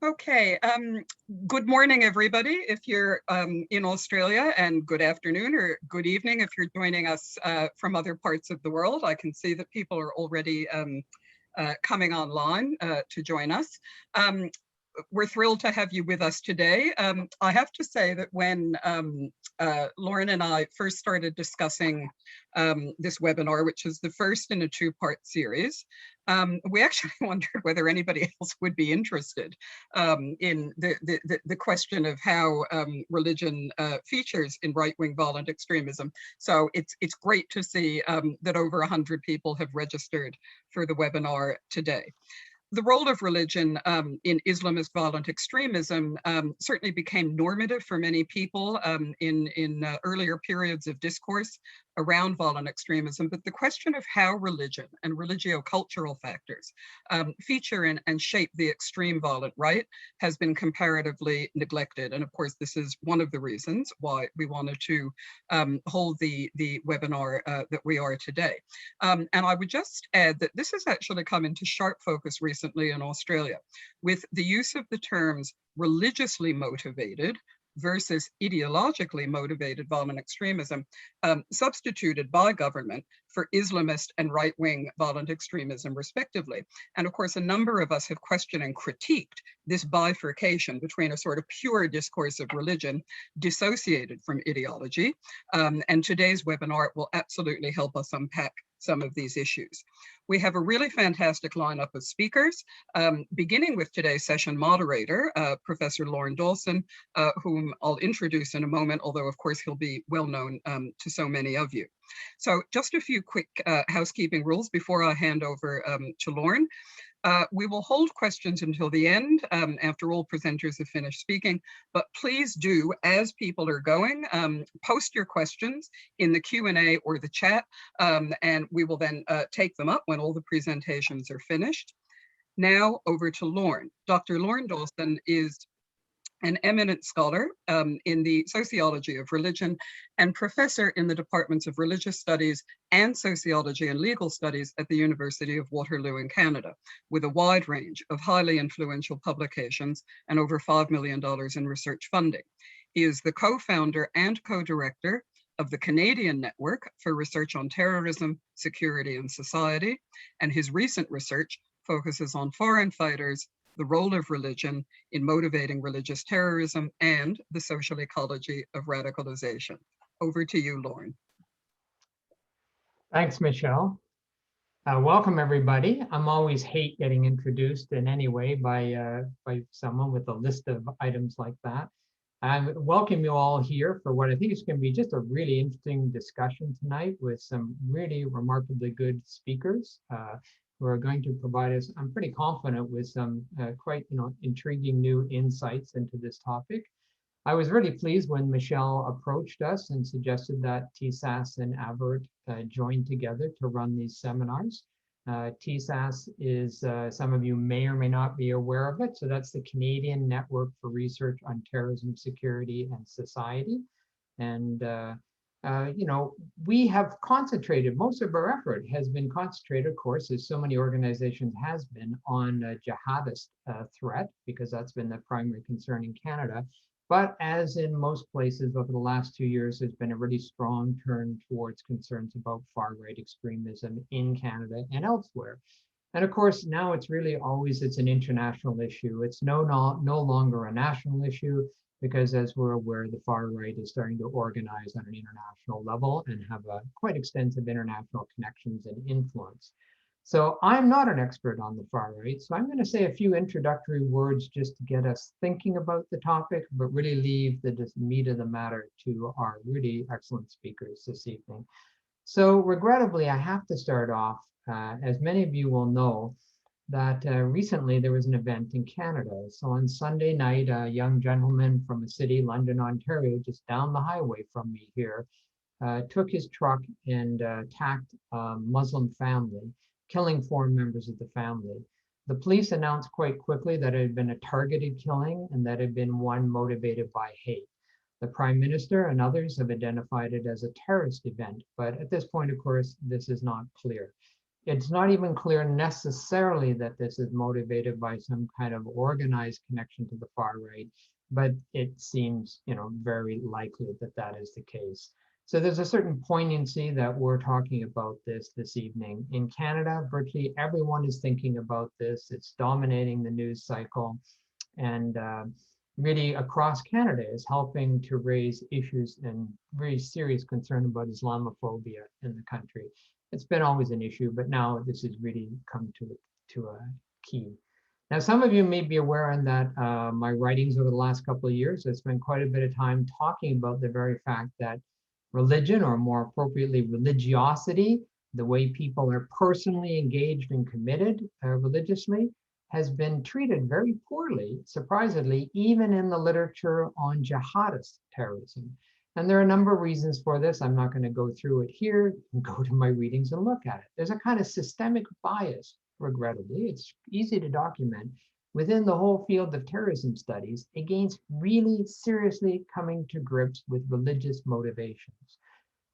Okay, good morning, everybody, if you're in Australia, and good afternoon or good evening if you're joining us from other parts of the world. I can see that people are already coming online to join us. We're thrilled to have you with us today. I have to say that when Lauren and I first started discussing this webinar, which is the first in a two-part series, we actually wondered whether anybody else would be interested in the question of how religion features in right-wing violent extremism. So it's great to see that over 100 people have registered for the webinar today. The role of religion in Islamist violent extremism certainly became normative for many people in earlier periods of discourse around violent extremism. But the question of how religion and religio-cultural factors feature and shape the extreme violent right has been comparatively neglected. And of course, this is one of the reasons why we wanted to hold the webinar that we are today. And I would just add that this has actually come into sharp focus recently in Australia with the use of the terms religiously motivated versus ideologically motivated violent extremism substituted by government for Islamist and right-wing violent extremism, respectively. And of course, a number of us have questioned and critiqued this bifurcation between a sort of pure discourse of religion dissociated from ideology. And today's webinar will absolutely help us unpack some of these issues. We have a really fantastic lineup of speakers, beginning with today's session moderator, Professor Lauren Dawson, whom I'll introduce in a moment, although of course he'll be well known to so many of you. So just a few quick housekeeping rules before I hand over to Lauren. We will hold questions until the end after all presenters have finished speaking, but please do, as people are going, post your questions in the Q&A or the chat, and we will then take them up when all the presentations are finished. Now over to Lauren. Dr. Lauren Dawson is an eminent scholar in the sociology of religion and professor in the departments of religious studies and sociology and legal studies at the University of Waterloo in Canada, with a wide range of highly influential publications and over $5 million in research funding. He is the co-founder and co-director of the Canadian Network for Research on Terrorism, Security and Society, and his recent research focuses on foreign fighters, the role of religion in motivating religious terrorism, and the social ecology of radicalization. Over to you, Lauren. Thanks, Michelle. Welcome, everybody. I'm always hate getting introduced in any way by someone with a list of items like that. I welcome you all here for what I think is going to be just a really interesting discussion tonight with some really remarkably good speakers who are going to provide us, I'm pretty confident, with some quite intriguing new insights into this topic. I was really pleased when Michelle approached us and suggested that TSAS and AVERT join together to run these seminars. TSAS is, some of you may or may not be aware of it, so that's the Canadian Network for Research on Terrorism, Security and Society. And we have concentrated, most of our effort has been concentrated, of course, as so many organizations has been, on jihadist threat, because that's been the primary concern in Canada. But as in most places over the last 2 years, there's been a really strong turn towards concerns about far-right extremism in Canada and elsewhere. And of course, now it's really always, it's an international issue. It's no longer a national issue, because as we're aware, the far right is starting to organize on an international level and have quite extensive international connections and influence. So I'm not an expert on the far right, so I'm going to say a few introductory words just to get us thinking about the topic, but really leave the meat of the matter to our really excellent speakers this evening. So regrettably, I have to start off, as many of you will know, that recently there was an event in Canada. So on Sunday night, a young gentleman from a city, London, Ontario, just down the highway from me here, took his truck and attacked a Muslim family, killing 4 members of the family. The police announced quite quickly that it had been a targeted killing and that it had been one motivated by hate. The Prime Minister and others have identified it as a terrorist event, but at this point, of course, this is not clear. It's not even clear necessarily that this is motivated by some kind of organized connection to the far right, but it seems, very likely that that is the case. So there's a certain poignancy that we're talking about this evening. In Canada, virtually everyone is thinking about this. It's dominating the news cycle, and really across Canada is helping to raise issues and very serious concern about Islamophobia in the country. It's been always an issue, but now this has really come to a key. Now, some of you may be aware in that my writings over the last couple of years, I spent quite a bit of time talking about the very fact that religion, or more appropriately, religiosity, the way people are personally engaged and committed religiously, has been treated very poorly, surprisingly, even in the literature on jihadist terrorism. And there are a number of reasons for this. I'm not going to go through it here. You can go to my readings and look at it. There's a kind of systemic bias, regrettably. It's easy to document within the whole field of terrorism studies against really seriously coming to grips with religious motivations.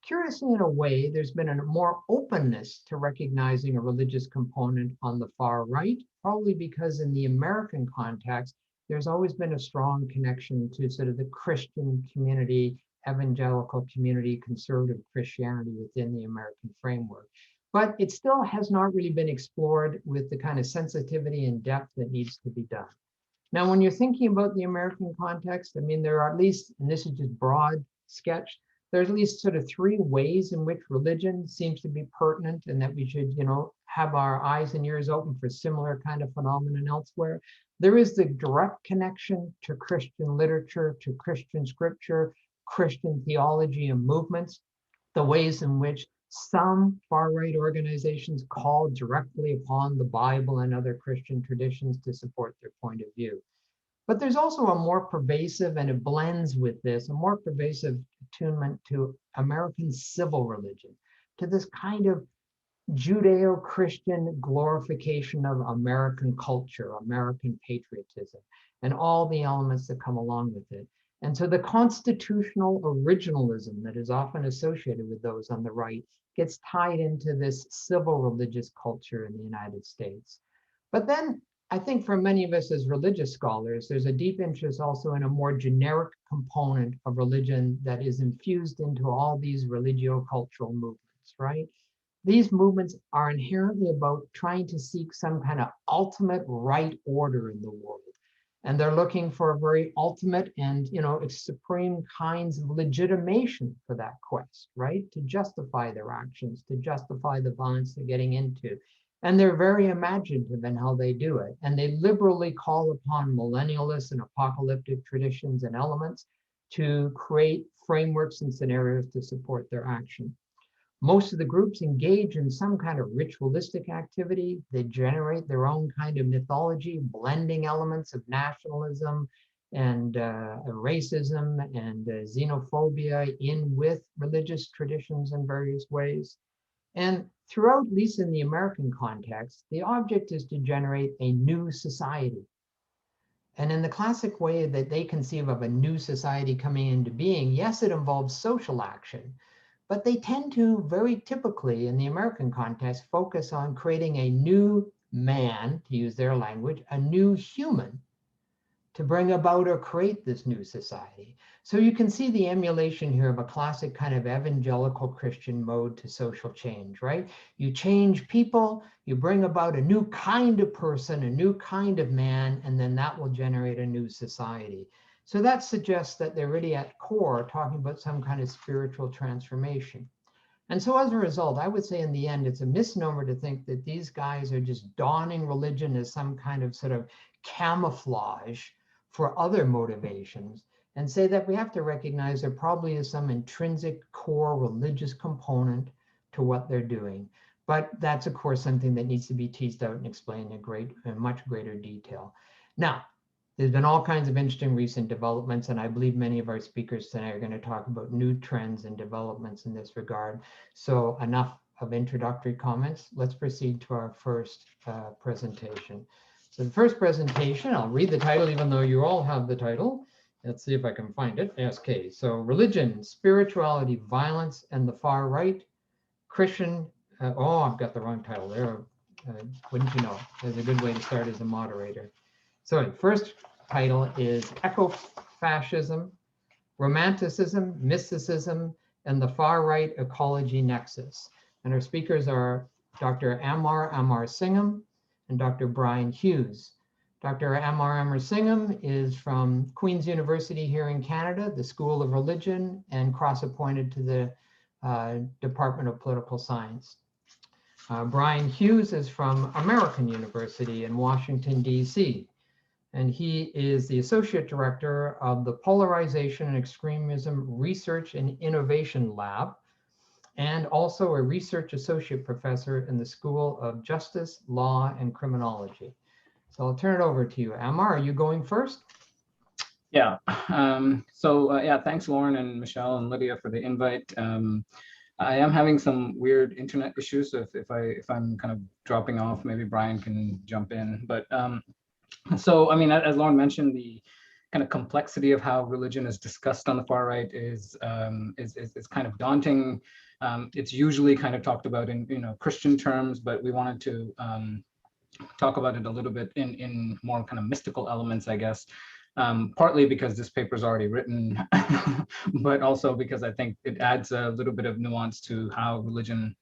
Curiously, in a way, there's been a more openness to recognizing a religious component on the far right, probably because in the American context, there's always been a strong connection to sort of the Christian community, evangelical community, conservative Christianity within the American framework. But it still has not really been explored with the kind of sensitivity and depth that needs to be done. Now, when you're thinking about the American context, I mean, there are at least, and this is just broad sketch, there's at least sort of three ways in which religion seems to be pertinent, and that we should, have our eyes and ears open for similar kind of phenomenon elsewhere. There is the direct connection to Christian literature, to Christian scripture, Christian theology and movements, the ways in which some far-right organizations call directly upon the Bible and other Christian traditions to support their point of view. But there's also a more pervasive, and it blends with this, a more pervasive attunement to American civil religion, to this kind of Judeo-Christian glorification of American culture, American patriotism, and all the elements that come along with it. And so the constitutional originalism that is often associated with those on the right gets tied into this civil religious culture in the United States. But then I think for many of us as religious scholars, there's a deep interest also in a more generic component of religion that is infused into all these religio-cultural movements, right? These movements are inherently about trying to seek some kind of ultimate right order in the world. And they're looking for a very ultimate and, supreme kinds of legitimation for that quest, right? To justify their actions, to justify the violence they're getting into. And they're very imaginative in how they do it. And they liberally call upon millennialist and apocalyptic traditions and elements to create frameworks and scenarios to support their action. Most of the groups engage in some kind of ritualistic activity. They generate their own kind of mythology, blending elements of nationalism and racism and xenophobia in with religious traditions in various ways. And throughout, at least in the American context, the object is to generate a new society. And in the classic way that they conceive of a new society coming into being, yes, it involves social action, but they tend to very typically in the American context focus on creating a new man, to use their language, a new human to bring about or create this new society. So you can see the emulation here of a classic kind of evangelical Christian mode to social change, right? You change people, you bring about a new kind of person, a new kind of man, and then that will generate a new society. So that suggests that they're really at core talking about some kind of spiritual transformation. And so as a result, I would say in the end, it's a misnomer to think that these guys are just donning religion as some kind of sort of camouflage for other motivations, and say that we have to recognize there probably is some intrinsic core religious component to what they're doing. But that's, of course, something that needs to be teased out and explained in much greater detail. Now, there's been all kinds of interesting recent developments, and I believe many of our speakers tonight are going to talk about new trends and developments in this regard. So enough of introductory comments. Let's proceed to our first presentation. So the first presentation, I'll read the title, even though you all have the title. Let's see if I can find it. Okay, so Religion, Spirituality, Violence, and the Far Right, Christian Oh, I've got the wrong title there. Wouldn't you know? There's a good way to start as a moderator. So first title is Ecofascism, Romanticism, Mysticism, and the Far-Right Ecology Nexus. And our speakers are Dr. Amar Singham and Dr. Brian Hughes. Dr. Amar Singham is from Queen's University here in Canada, the School of Religion, and cross-appointed to the Department of Political Science. Brian Hughes is from American University in Washington, D.C., and he is the Associate Director of the Polarization and Extremism Research and Innovation Lab, and also a Research Associate Professor in the School of Justice, Law, and Criminology. So I'll turn it over to you. Amar, are you going first? Yeah, yeah, thanks Lauren and Michelle and Lydia for the invite. I am having some weird internet issues, so if I'm kind of dropping off, maybe Brian can jump in. But so I mean, as Lauren mentioned, the kind of complexity of how religion is discussed on the far right is kind of daunting. It's usually kind of talked about in Christian terms, but we wanted to talk about it a little bit in more kind of mystical elements, I guess. Partly because this paper is already written, but also because I think it adds a little bit of nuance to how religion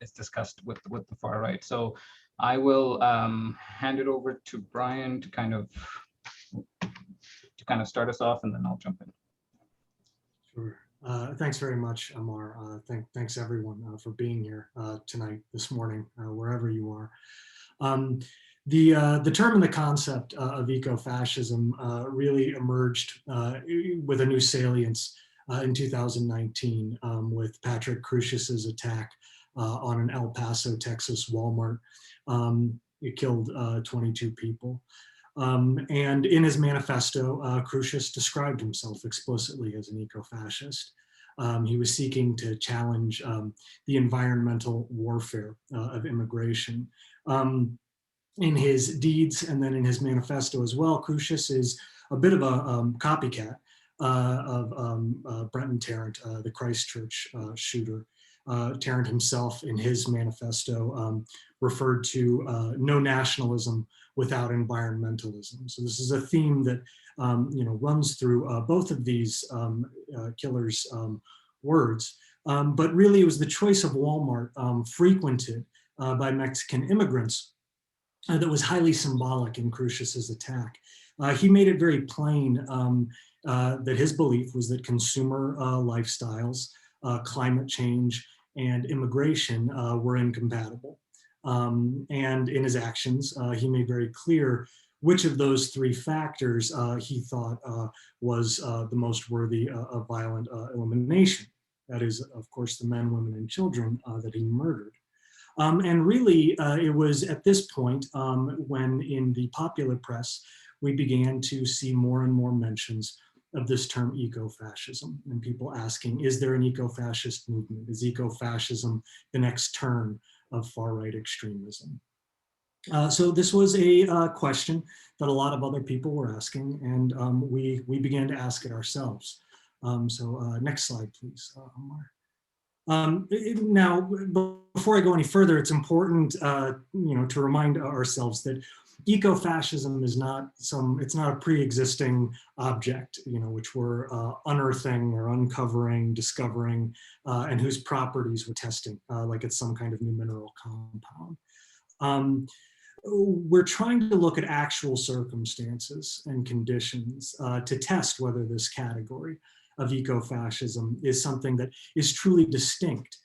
is discussed with the far right. So I will hand it over to Brian to kind of start us off, and then I'll jump in. Sure. Thanks very much, Amar. Thanks everyone for being here tonight, this morning, wherever you are. The term and the concept of eco-fascism really emerged with a new salience in 2019 with Patrick Crusius's attack on an El Paso, Texas Walmart. It killed 22 people. And in his manifesto, Crusius described himself explicitly as an eco-fascist. He was seeking to challenge the environmental warfare of immigration. In his deeds and then in his manifesto as well, Crusius is a bit of a copycat of Brenton Tarrant, the Christchurch shooter. Tarrant himself in his manifesto referred to no nationalism without environmentalism. So this is a theme that runs through both of these killers' words. But really it was the choice of Walmart frequented by Mexican immigrants that was highly symbolic in Crusius's attack. He made it very plain that his belief was that consumer lifestyles, climate change, and immigration were incompatible. And in his actions, he made very clear which of those three factors he thought was the most worthy of violent elimination. That is, of course, the men, women, and children that he murdered. And really, it was at this point when in the popular press, we began to see more and more mentions of this term eco-fascism, and people asking, is there an eco-fascist movement? Is eco-fascism the next turn of far-right extremism? So this was a question that a lot of other people were asking, and we began to ask it ourselves. Next slide, please, Omar. Now, before I go any further, it's important, to remind ourselves that eco-fascism is it's not a pre-existing object, which we're unearthing or uncovering, discovering, and whose properties we're testing, like it's some kind of new mineral compound. We're trying to look at actual circumstances and conditions to test whether this category of eco-fascism is something that is truly distinct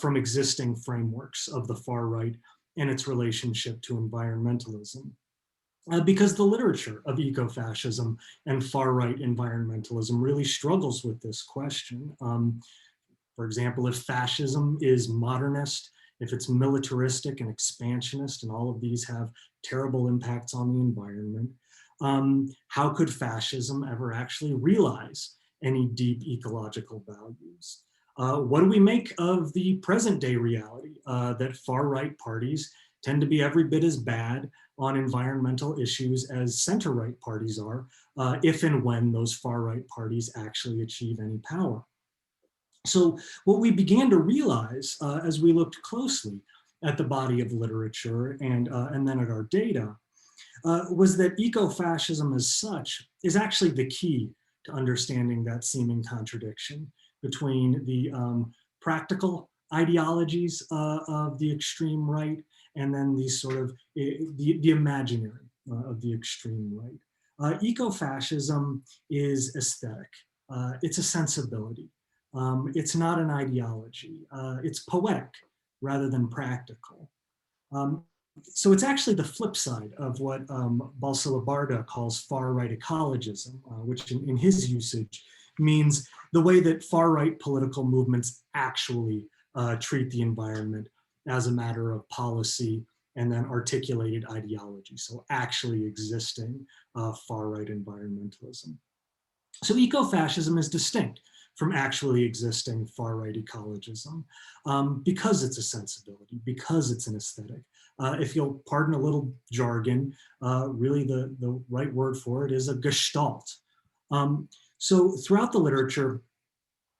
from existing frameworks of the far right and its relationship to environmentalism. Because the literature of eco-fascism and far right environmentalism really struggles with this question. For example, if fascism is modernist, if it's militaristic and expansionist, and all of these have terrible impacts on the environment, how could fascism ever actually realize any deep ecological values? What do we make of the present day reality that far right parties tend to be every bit as bad on environmental issues as center right parties are, if and when those far right parties actually achieve any power? So what we began to realize as we looked closely at the body of literature and then at our data was that ecofascism as such is actually the key to understanding that seeming contradiction between the practical ideologies of the extreme right and then the sort of the imaginary of the extreme right. Ecofascism is aesthetic. It's a sensibility. It's not an ideology. It's poetic rather than practical. So it's actually the flip side of what Balsalabarda calls far-right ecologism, which in his usage means the way that far-right political movements actually treat the environment as a matter of policy and then articulated ideology, so actually existing far-right environmentalism. So ecofascism is distinct from actually existing far-right ecologism because it's a sensibility, because it's an aesthetic. If you'll pardon a little jargon, really the right word for it is a gestalt. So throughout the literature,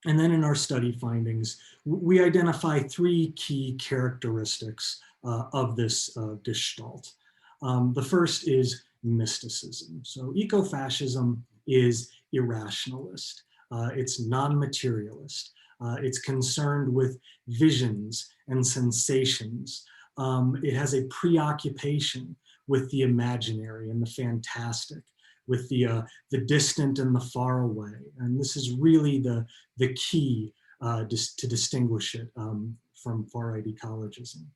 and then in our study findings, we identify three key characteristics of this gestalt. The first is mysticism. So ecofascism is irrationalist. It's non-materialist. It's concerned with visions and sensations. It has a preoccupation with the imaginary and the fantastic, with the distant and the far away. And this is really the key to distinguish it from far-right ecologism.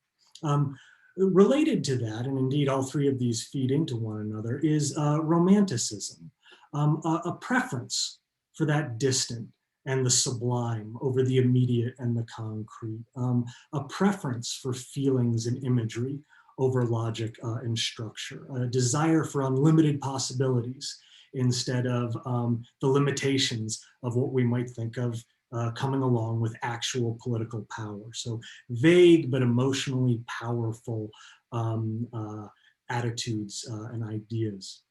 Related to that, and indeed all three of these feed into one another, is Romanticism, a preference for that distant and the sublime over the immediate and the concrete, a preference for feelings and imagery over logic and structure, a desire for unlimited possibilities instead of the limitations of what we might think of coming along with actual political power. So vague but emotionally powerful attitudes and ideas.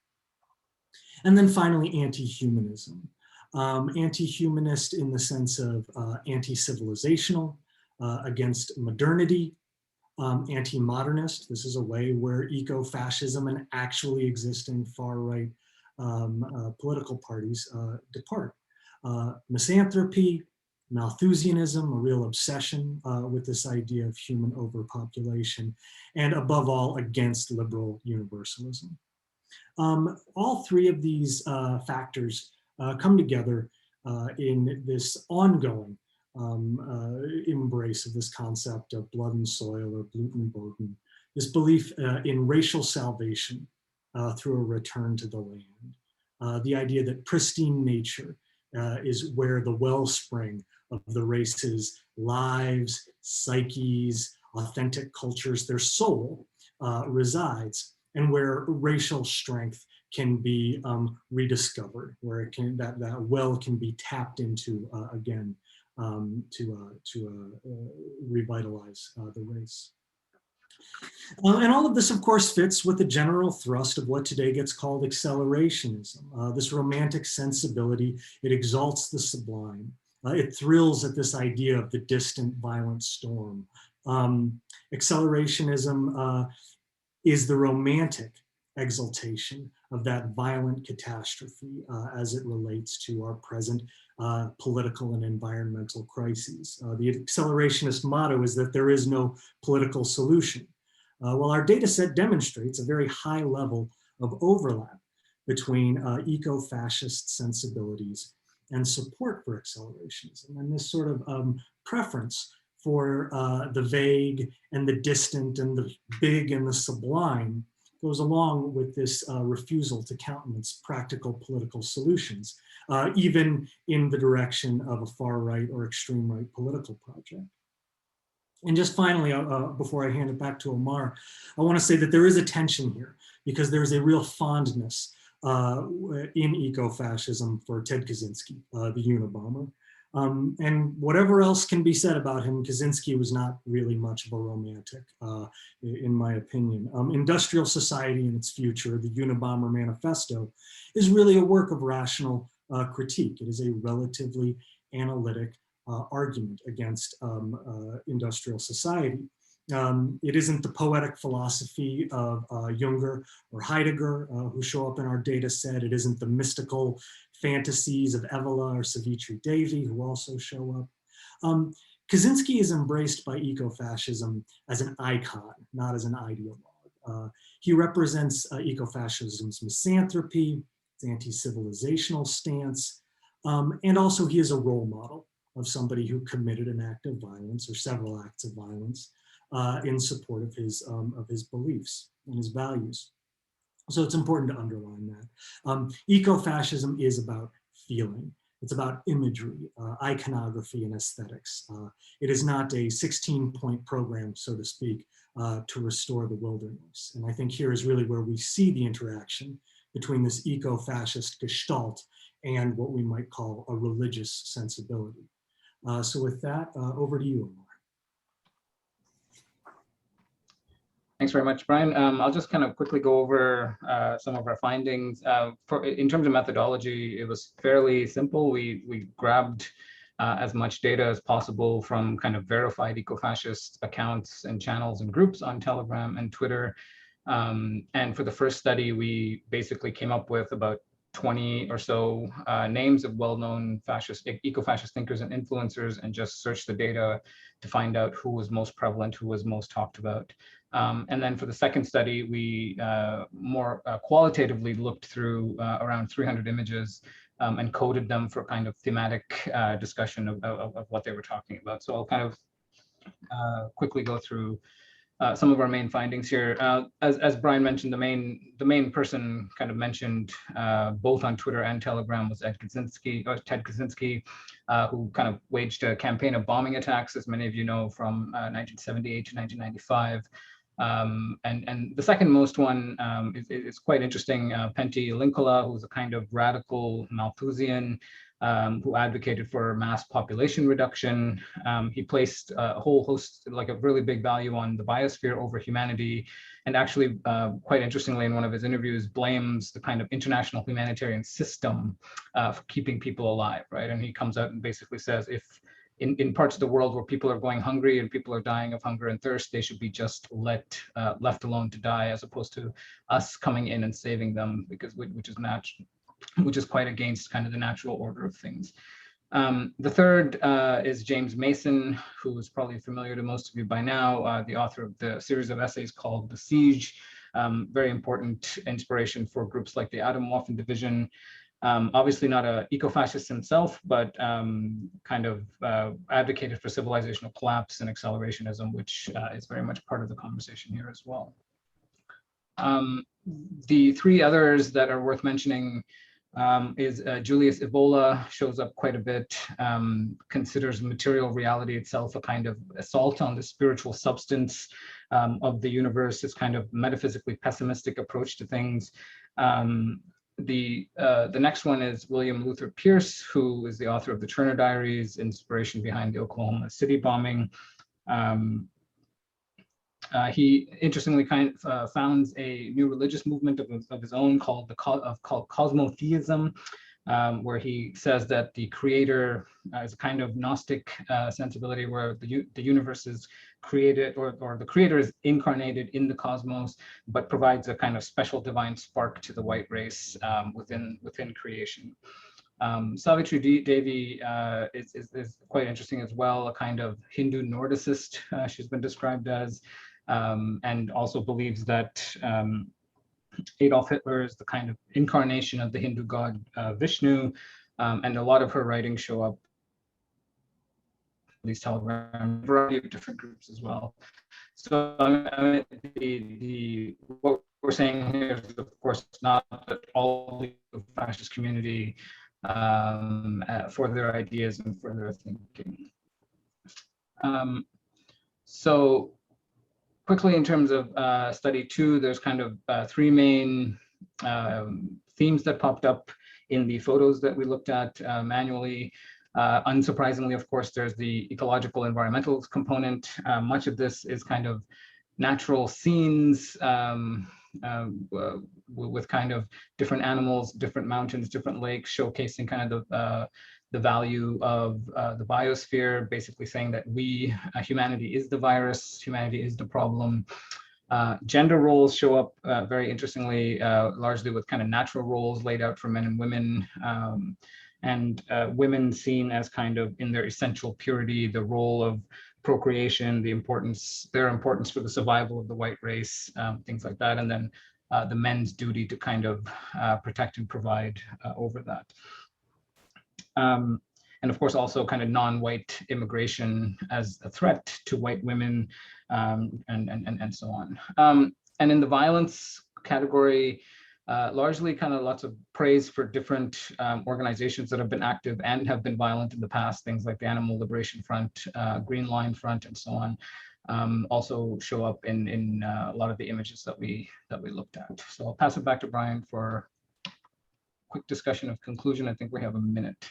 And then finally, anti-humanism. Anti-humanist in the sense of anti-civilizational, against modernity, anti-modernist. This is a way where eco-fascism and actually existing far-right political parties depart. Misanthropy, Malthusianism, a real obsession with this idea of human overpopulation, and above all, against liberal universalism. All three of these factors come together in this ongoing embrace of this concept of blood and soil or Blutenboden, this belief in racial salvation through a return to the land. The idea that pristine nature is where the wellspring of the race's lives, psyches, authentic cultures, their soul resides, and where racial strength can be rediscovered, where it can that well can be tapped into again to revitalize the race. And all of this, of course, fits with the general thrust of what today gets called accelerationism. This romantic sensibility, it exalts the sublime. It thrills at this idea of the distant, violent storm. Accelerationism is the romantic exaltation of that violent catastrophe as it relates to our present political and environmental crises. The accelerationist motto is that there is no political solution. Well, our data set demonstrates a very high level of overlap between eco-fascist sensibilities and support for accelerationism, and this sort of preference for the vague and the distant and the big and the sublime goes along with this refusal to countenance practical political solutions, even in the direction of a far right or extreme right political project. And just finally, before I hand it back to Omar, I want to say that there is a tension here because there is a real fondness in eco-fascism for Ted Kaczynski, the Unabomber. And whatever else can be said about him, Kaczynski was not really much of a romantic, in my opinion. Industrial Society and Its Future, the Unabomber Manifesto, is really a work of rational critique. It is a relatively analytic, argument against industrial society. It isn't the poetic philosophy of Junger or Heidegger who show up in our data set. It isn't the mystical fantasies of Evola or Savitri Devi who also show up. Kaczynski is embraced by ecofascism as an icon, not as an ideologue. He represents ecofascism's misanthropy, its anti-civilizational stance, and also he is a role model of somebody who committed an act of violence or several acts of violence in support of his beliefs and his values. So it's important to underline that. Ecofascism is about feeling. It's about imagery, iconography, and aesthetics. It is not a 16-point program, so to speak, to restore the wilderness. And I think here is really where we see the interaction between this eco-fascist gestalt and what we might call a religious sensibility. So with that, over to you, Omar. Thanks very much, Brian. I'll just kind of quickly go over some of our findings. In terms of methodology, it was fairly simple. We grabbed as much data as possible from kind of verified eco-fascist accounts and channels and groups on Telegram and Twitter. And for the first study, we basically came up with about 20 or so names of well-known eco-fascist thinkers and influencers, and just searched the data to find out who was most prevalent, who was most talked about. And then for the second study, we more qualitatively looked through around 300 images and coded them for kind of thematic discussion of what they were talking about. So I'll kind of quickly go through some of our main findings here. As Brian mentioned, the main person kind of mentioned both on Twitter and Telegram was Ted Kaczynski, who kind of waged a campaign of bombing attacks, as many of you know, from 1978 to 1995. And the second most one is quite interesting. Pentti Linkola, who's a kind of radical Malthusian who advocated for mass population reduction. He placed a whole host, like a really big value on the biosphere over humanity. And actually, quite interestingly, in one of his interviews, blames the kind of international humanitarian system for keeping people alive, right? And he comes out and basically says, if in parts of the world where people are going hungry and people are dying of hunger and thirst, they should be just left alone to die, as opposed to us coming in and saving them, because which is quite against kind of the natural order of things. The third is James Mason, who is probably familiar to most of you by now, the author of the series of essays called The Siege, very important inspiration for groups like the Atomwaffen Division. Obviously not an eco-fascist himself, but kind of advocated for civilizational collapse and accelerationism, which is very much part of the conversation here as well. The three others that are worth mentioning is Julius Evola, shows up quite a bit, considers material reality itself a kind of assault on the spiritual substance of the universe, this kind of metaphysically pessimistic approach to things. The next one is William Luther Pierce, who is the author of the Turner Diaries, inspiration behind the Oklahoma City bombing. He interestingly founds a new religious movement of his own called cosmotheism, where he says that the creator is a kind of Gnostic sensibility, where the universe is created, or the creator is incarnated in the cosmos, but provides a kind of special divine spark to the white race within creation. Savitri Devi is quite interesting as well, a kind of Hindu Nordicist, she's been described as, and also believes that Adolf Hitler is the kind of incarnation of the Hindu god Vishnu, and a lot of her writings show up these Telegram, a variety of different groups as well. So what we're saying here is, of course, not that all the fascist community for their ideas and for their thinking. So quickly, in terms of study 2, there's kind of 3 main themes that popped up in the photos that we looked at manually. Unsurprisingly, of course, there's the ecological environmental component. Much of this is kind of natural scenes with kind of different animals, different mountains, different lakes, showcasing kind of the the value of the biosphere, basically saying that we, humanity is the virus, humanity is the problem. Gender roles show up very interestingly, largely with kind of natural roles laid out for men and women, and women seen as kind of in their essential purity, the role of procreation, their importance for the survival of the white race, things like that, and then the men's duty to kind of protect and provide over that. And of course, also kind of non-white immigration as a threat to white women, and so on. And in the violence category, largely kind of lots of praise for different organizations that have been active and have been violent in the past, things like the Animal Liberation Front, Green Line Front, and so on. Also show up in a lot of the images that we looked at. So I'll pass it back to Brian for a quick discussion of conclusion. I think we have a minute.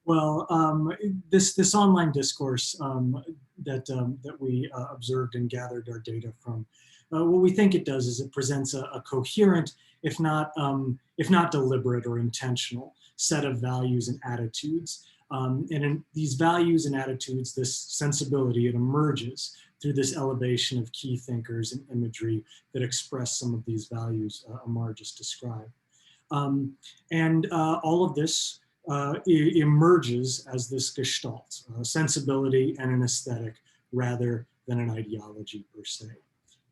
Well, this online discourse that we observed and gathered our data from, what we think it does is it presents a coherent, if not deliberate or intentional, set of values and attitudes. And in these values and attitudes, this sensibility, it emerges through this elevation of key thinkers and imagery that express some of these values Amar just described. And all of this emerges as this gestalt, sensibility and an aesthetic rather than an ideology per se.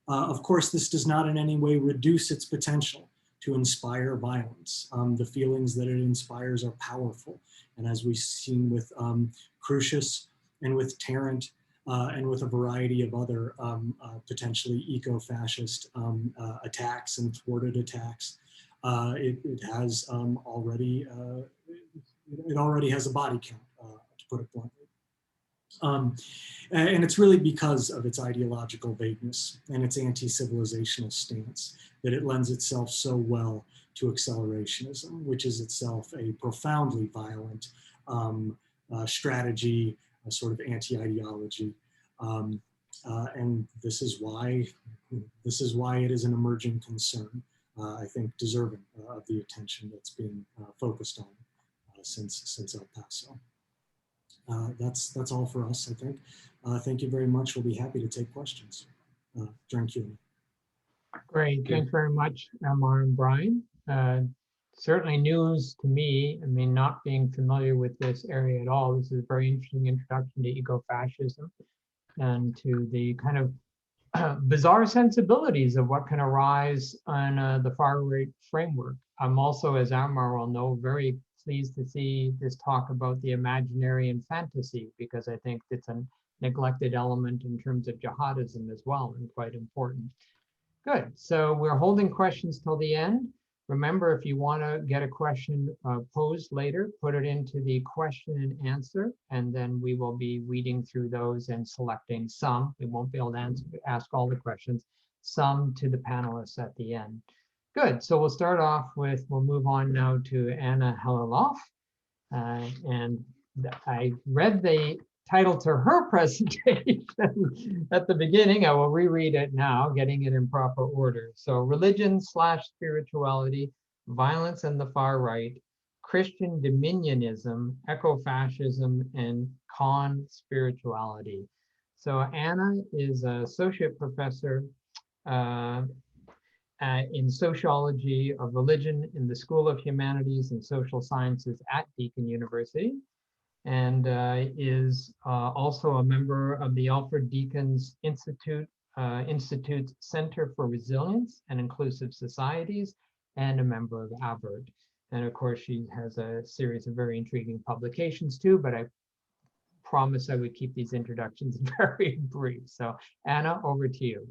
Of course, this does not in any way reduce its potential to inspire violence. The feelings that it inspires are powerful. And as we've seen with Crucius and with Tarrant and with a variety of other potentially eco-fascist attacks and thwarted attacks, it has already has a body count, to put it bluntly. And it's really because of its ideological vagueness and its anti-civilizational stance that it lends itself so well to accelerationism, which is itself a profoundly violent strategy, a sort of anti-ideology. And this is why it is an emerging concern, I think deserving of the attention that's being focused on since El Paso. That's all for us, I think. Thank you very much. We'll be happy to take questions during Q&A. Great, thanks very much, Amar and Brian. Certainly news to me. I mean, not being familiar with this area at all, this is a very interesting introduction to eco-fascism and to the kind of bizarre sensibilities of what can arise on the far-right framework. I'm also, as Amar will know, very pleased to see this talk about the imaginary and fantasy, because I think it's a neglected element in terms of jihadism as well, and quite important. Good, so we're holding questions till the end. Remember, if you want to get a question posed later, put it into the question and answer, and then we will be weeding through those and selecting some. We won't be able to ask all the questions, some to the panelists at the end. Good, so we'll start off with, we'll move on now to Anna Hellerloff. And I read the title to her presentation at the beginning. I will reread it now, getting it in proper order. So religion / spirituality, violence and the far right, Christian dominionism, eco-fascism, and con-spirituality. So Anna is an associate professor in sociology of religion in the School of Humanities and Social Sciences at Deakin University, and is also a member of the Alfred Deakin's Institute's Center for Resilience and Inclusive Societies, and a member of AVERT. And of course, she has a series of very intriguing publications too, but I promised I would keep these introductions very brief. So Anna, over to you.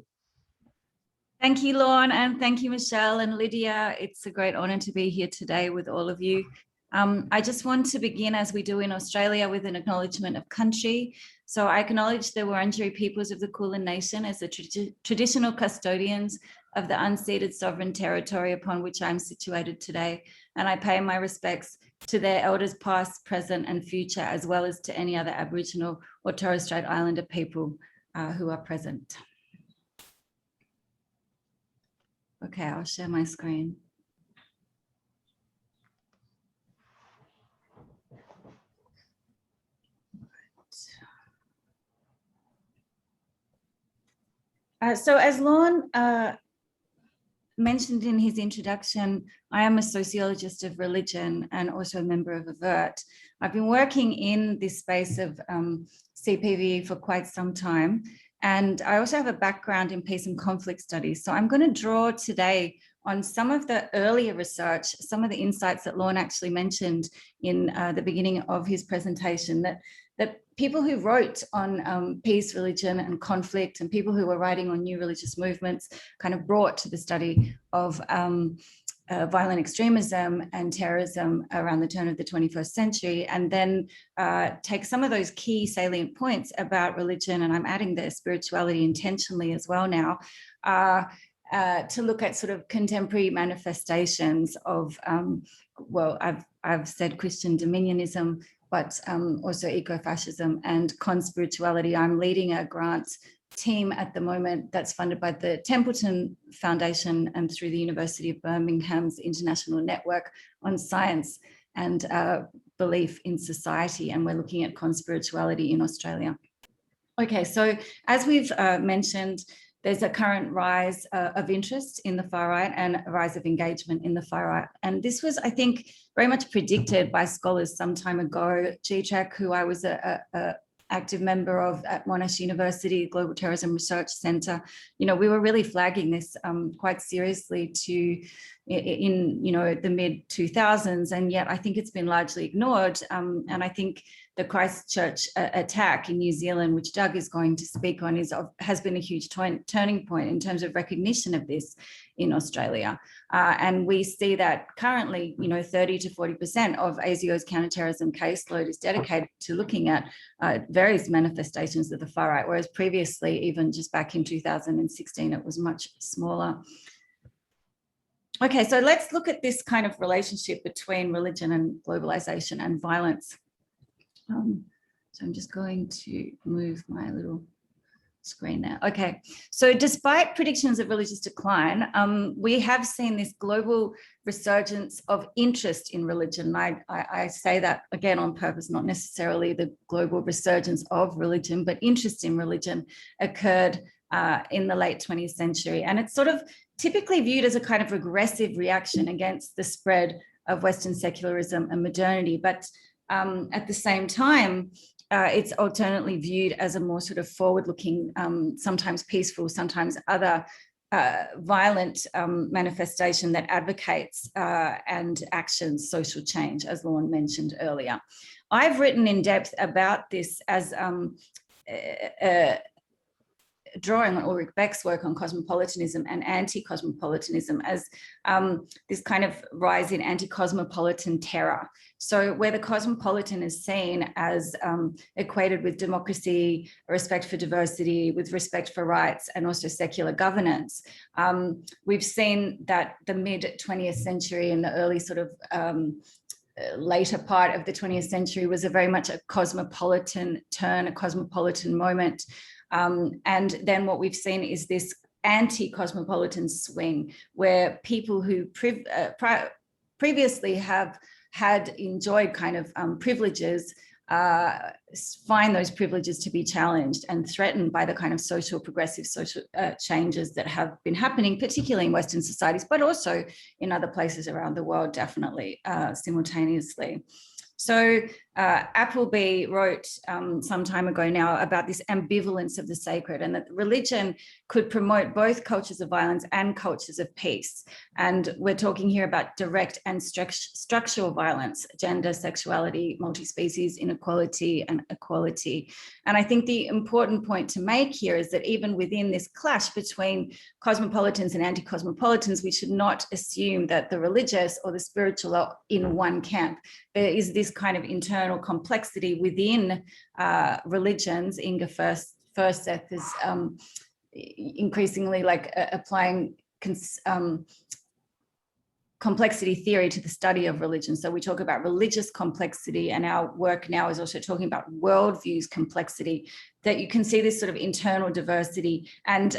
Thank you, Lorne, and thank you, Michelle and Lydia. It's a great honor to be here today with all of you. I just want to begin, as we do in Australia, with an acknowledgement of country. So I acknowledge the Wurundjeri peoples of the Kulin Nation as the traditional custodians of the unceded sovereign territory upon which I'm situated today. And I pay my respects to their elders past, present, and future, as well as to any other Aboriginal or Torres Strait Islander people who are present. Okay, I'll share my screen. So as Lorne mentioned in his introduction, I am a sociologist of religion and also a member of AVERT. I've been working in this space of CPVE for quite some time, and I also have a background in peace and conflict studies. So I'm going to draw today on some of the earlier research, some of the insights that Lorne actually mentioned in the beginning of his presentation, that people who wrote on peace, religion and conflict, and people who were writing on new religious movements kind of brought to the study of violent extremism and terrorism around the turn of the 21st century, and then take some of those key salient points about religion, and I'm adding the spirituality intentionally as well now, to look at sort of contemporary manifestations of, well, I've said Christian dominionism, but also eco-fascism and conspirituality. I'm leading a grant team at the moment that's funded by the Templeton Foundation and through the University of Birmingham's International Network on Science and Belief in Society. And we're looking at conspirituality in Australia. Okay, so as we've mentioned, there's a current rise of interest in the far right and a rise of engagement in the far right. And this was, I think, very much predicted by scholars some time ago. GTRAC, who I was a active member of at Monash University, Global Terrorism Research Centre, you know, we were really flagging this quite seriously in the mid 2000s, and yet I think it's been largely ignored. And I think the Christchurch attack in New Zealand, which Doug is going to speak on, has been a huge turning point in terms of recognition of this in Australia. And we see that currently, 30 to 40% of ASIO's counterterrorism caseload is dedicated to looking at various manifestations of the far right, whereas previously, even just back in 2016, it was much smaller. Okay, so let's look at this kind of relationship between religion and globalization and violence. So I'm just going to move my little screen there. Okay, so despite predictions of religious decline, we have seen this global resurgence of interest in religion. I say that again on purpose, not necessarily the global resurgence of religion, but interest in religion occurred in the late 20th century. And it's sort of typically viewed as a kind of regressive reaction against the spread of Western secularism and modernity. But at the same time, it's alternately viewed as a more sort of forward-looking, sometimes peaceful, sometimes other violent manifestation that advocates and actions social change, as Lorne mentioned earlier. I've written in depth about this as drawing on Ulrich Beck's work on cosmopolitanism and anti-cosmopolitanism as this kind of rise in anti-cosmopolitan terror. So where the cosmopolitan is seen as equated with democracy, respect for diversity, with respect for rights, and also secular governance. We've seen that the mid-20th century and the early sort of later part of the 20th century was very much a cosmopolitan turn, a cosmopolitan moment. And then what we've seen is this anti-cosmopolitan swing where people who previously have had enjoyed kind of privileges find those privileges to be challenged and threatened by the kind of progressive social changes that have been happening, particularly in Western societies, but also in other places around the world, definitely simultaneously. So Appleby wrote some time ago now about this ambivalence of the sacred, and that religion could promote both cultures of violence and cultures of peace. And we're talking here about direct and structural violence, gender, sexuality, multi-species, inequality, and equality. And I think the important point to make here is that even within this clash between cosmopolitans and anti-cosmopolitans, we should not assume that the religious or the spiritual are in one camp. There is this kind of internal complexity within religions. Inga Firsteth is increasingly applying complexity theory to the study of religion. So we talk about religious complexity, and our work now is also talking about worldviews complexity, that you can see this sort of internal diversity and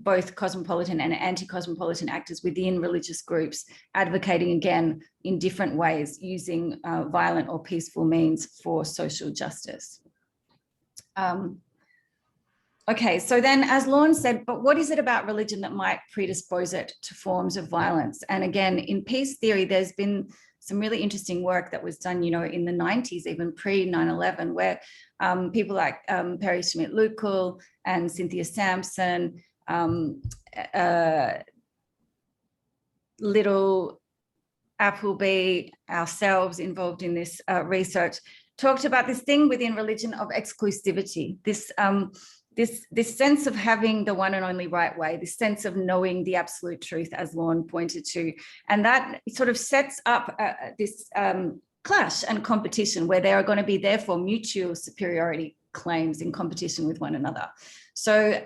both cosmopolitan and anti-cosmopolitan actors within religious groups advocating, again, in different ways, using violent or peaceful means for social justice. Okay, so then as Lorne said, but what is it about religion that might predispose it to forms of violence? And again, in peace theory, there's been some really interesting work that was done, in the 90s, even pre 9/11, where people like Perry Schmidt-Lukul and Cynthia Sampson, Little, Appleby, ourselves involved in this research, talked about this thing within religion of exclusivity, this sense of having the one and only right way, this sense of knowing the absolute truth, as Lorne pointed to. And that sort of sets up this clash and competition where there are going to be, therefore, mutual superiority claims in competition with one another. So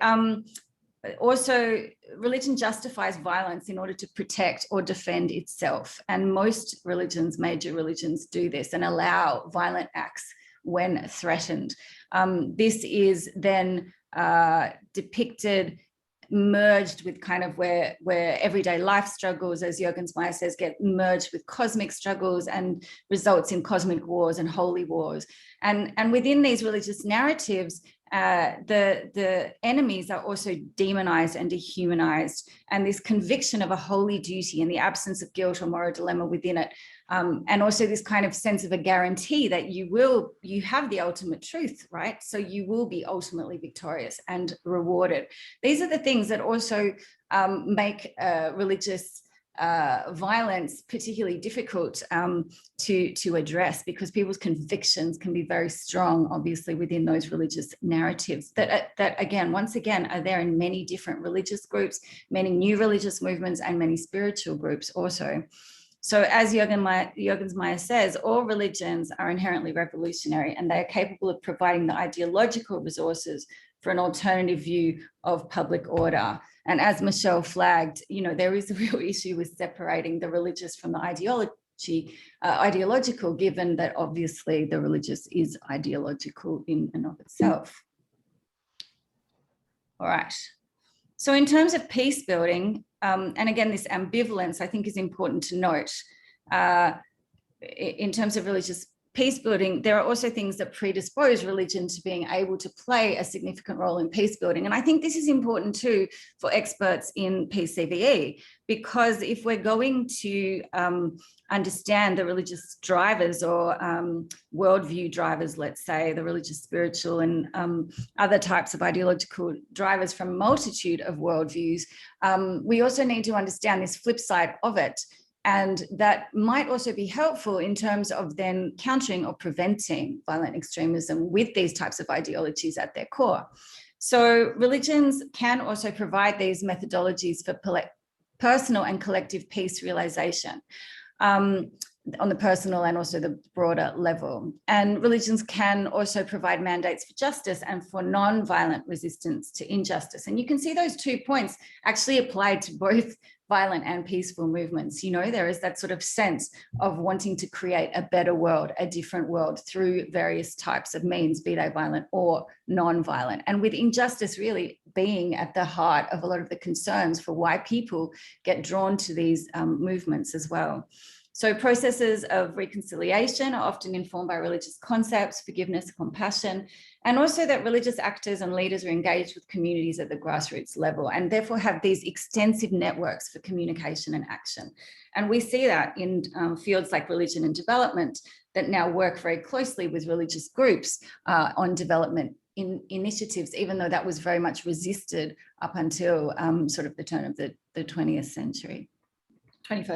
also, religion justifies violence in order to protect or defend itself. And most religions, major religions, do this and allow violent acts when threatened. This is then depicted, merged with kind of where everyday life struggles, as Jürgens Meyer says, get merged with cosmic struggles and results in cosmic wars and holy wars. And within these religious narratives, the enemies are also demonized and dehumanized, and this conviction of a holy duty and the absence of guilt or moral dilemma within it, and also this kind of sense of a guarantee that you have the ultimate truth, right? So you will be ultimately victorious and rewarded. These are the things that also make religious violence particularly difficult to address, because people's convictions can be very strong, obviously, within those religious narratives that again, once again, are there in many different religious groups, many new religious movements, and many spiritual groups also. So as Jürgens Meyer says, all religions are inherently revolutionary, and they are capable of providing the ideological resources for an alternative view of public order. And as Michelle flagged, there is a real issue with separating the religious from the ideological, given that obviously the religious is ideological in and of itself. All right. So in terms of peace building, and again, this ambivalence, I think, is important to note. In terms of religious peace building, there are also things that predispose religion to being able to play a significant role in peace building. And I think this is important too for experts in PCVE, because if we're going to understand the religious drivers or worldview drivers, let's say, the religious, spiritual, and other types of ideological drivers from a multitude of worldviews, we also need to understand this flip side of it. And that might also be helpful in terms of then countering or preventing violent extremism with these types of ideologies at their core. So religions can also provide these methodologies for personal and collective peace realization on the personal and also the broader level. And religions can also provide mandates for justice and for non-violent resistance to injustice. And you can see those 2 points actually applied to both violent and peaceful movements. There is that sort of sense of wanting to create a better world, a different world, through various types of means, be they violent or non-violent. And with injustice really being at the heart of a lot of the concerns for why people get drawn to these movements as well. So processes of reconciliation are often informed by religious concepts, forgiveness, compassion, and also that religious actors and leaders are engaged with communities at the grassroots level and therefore have these extensive networks for communication and action. And we see that in fields like religion and development that now work very closely with religious groups on development initiatives, even though that was very much resisted up until sort of the turn of the 21st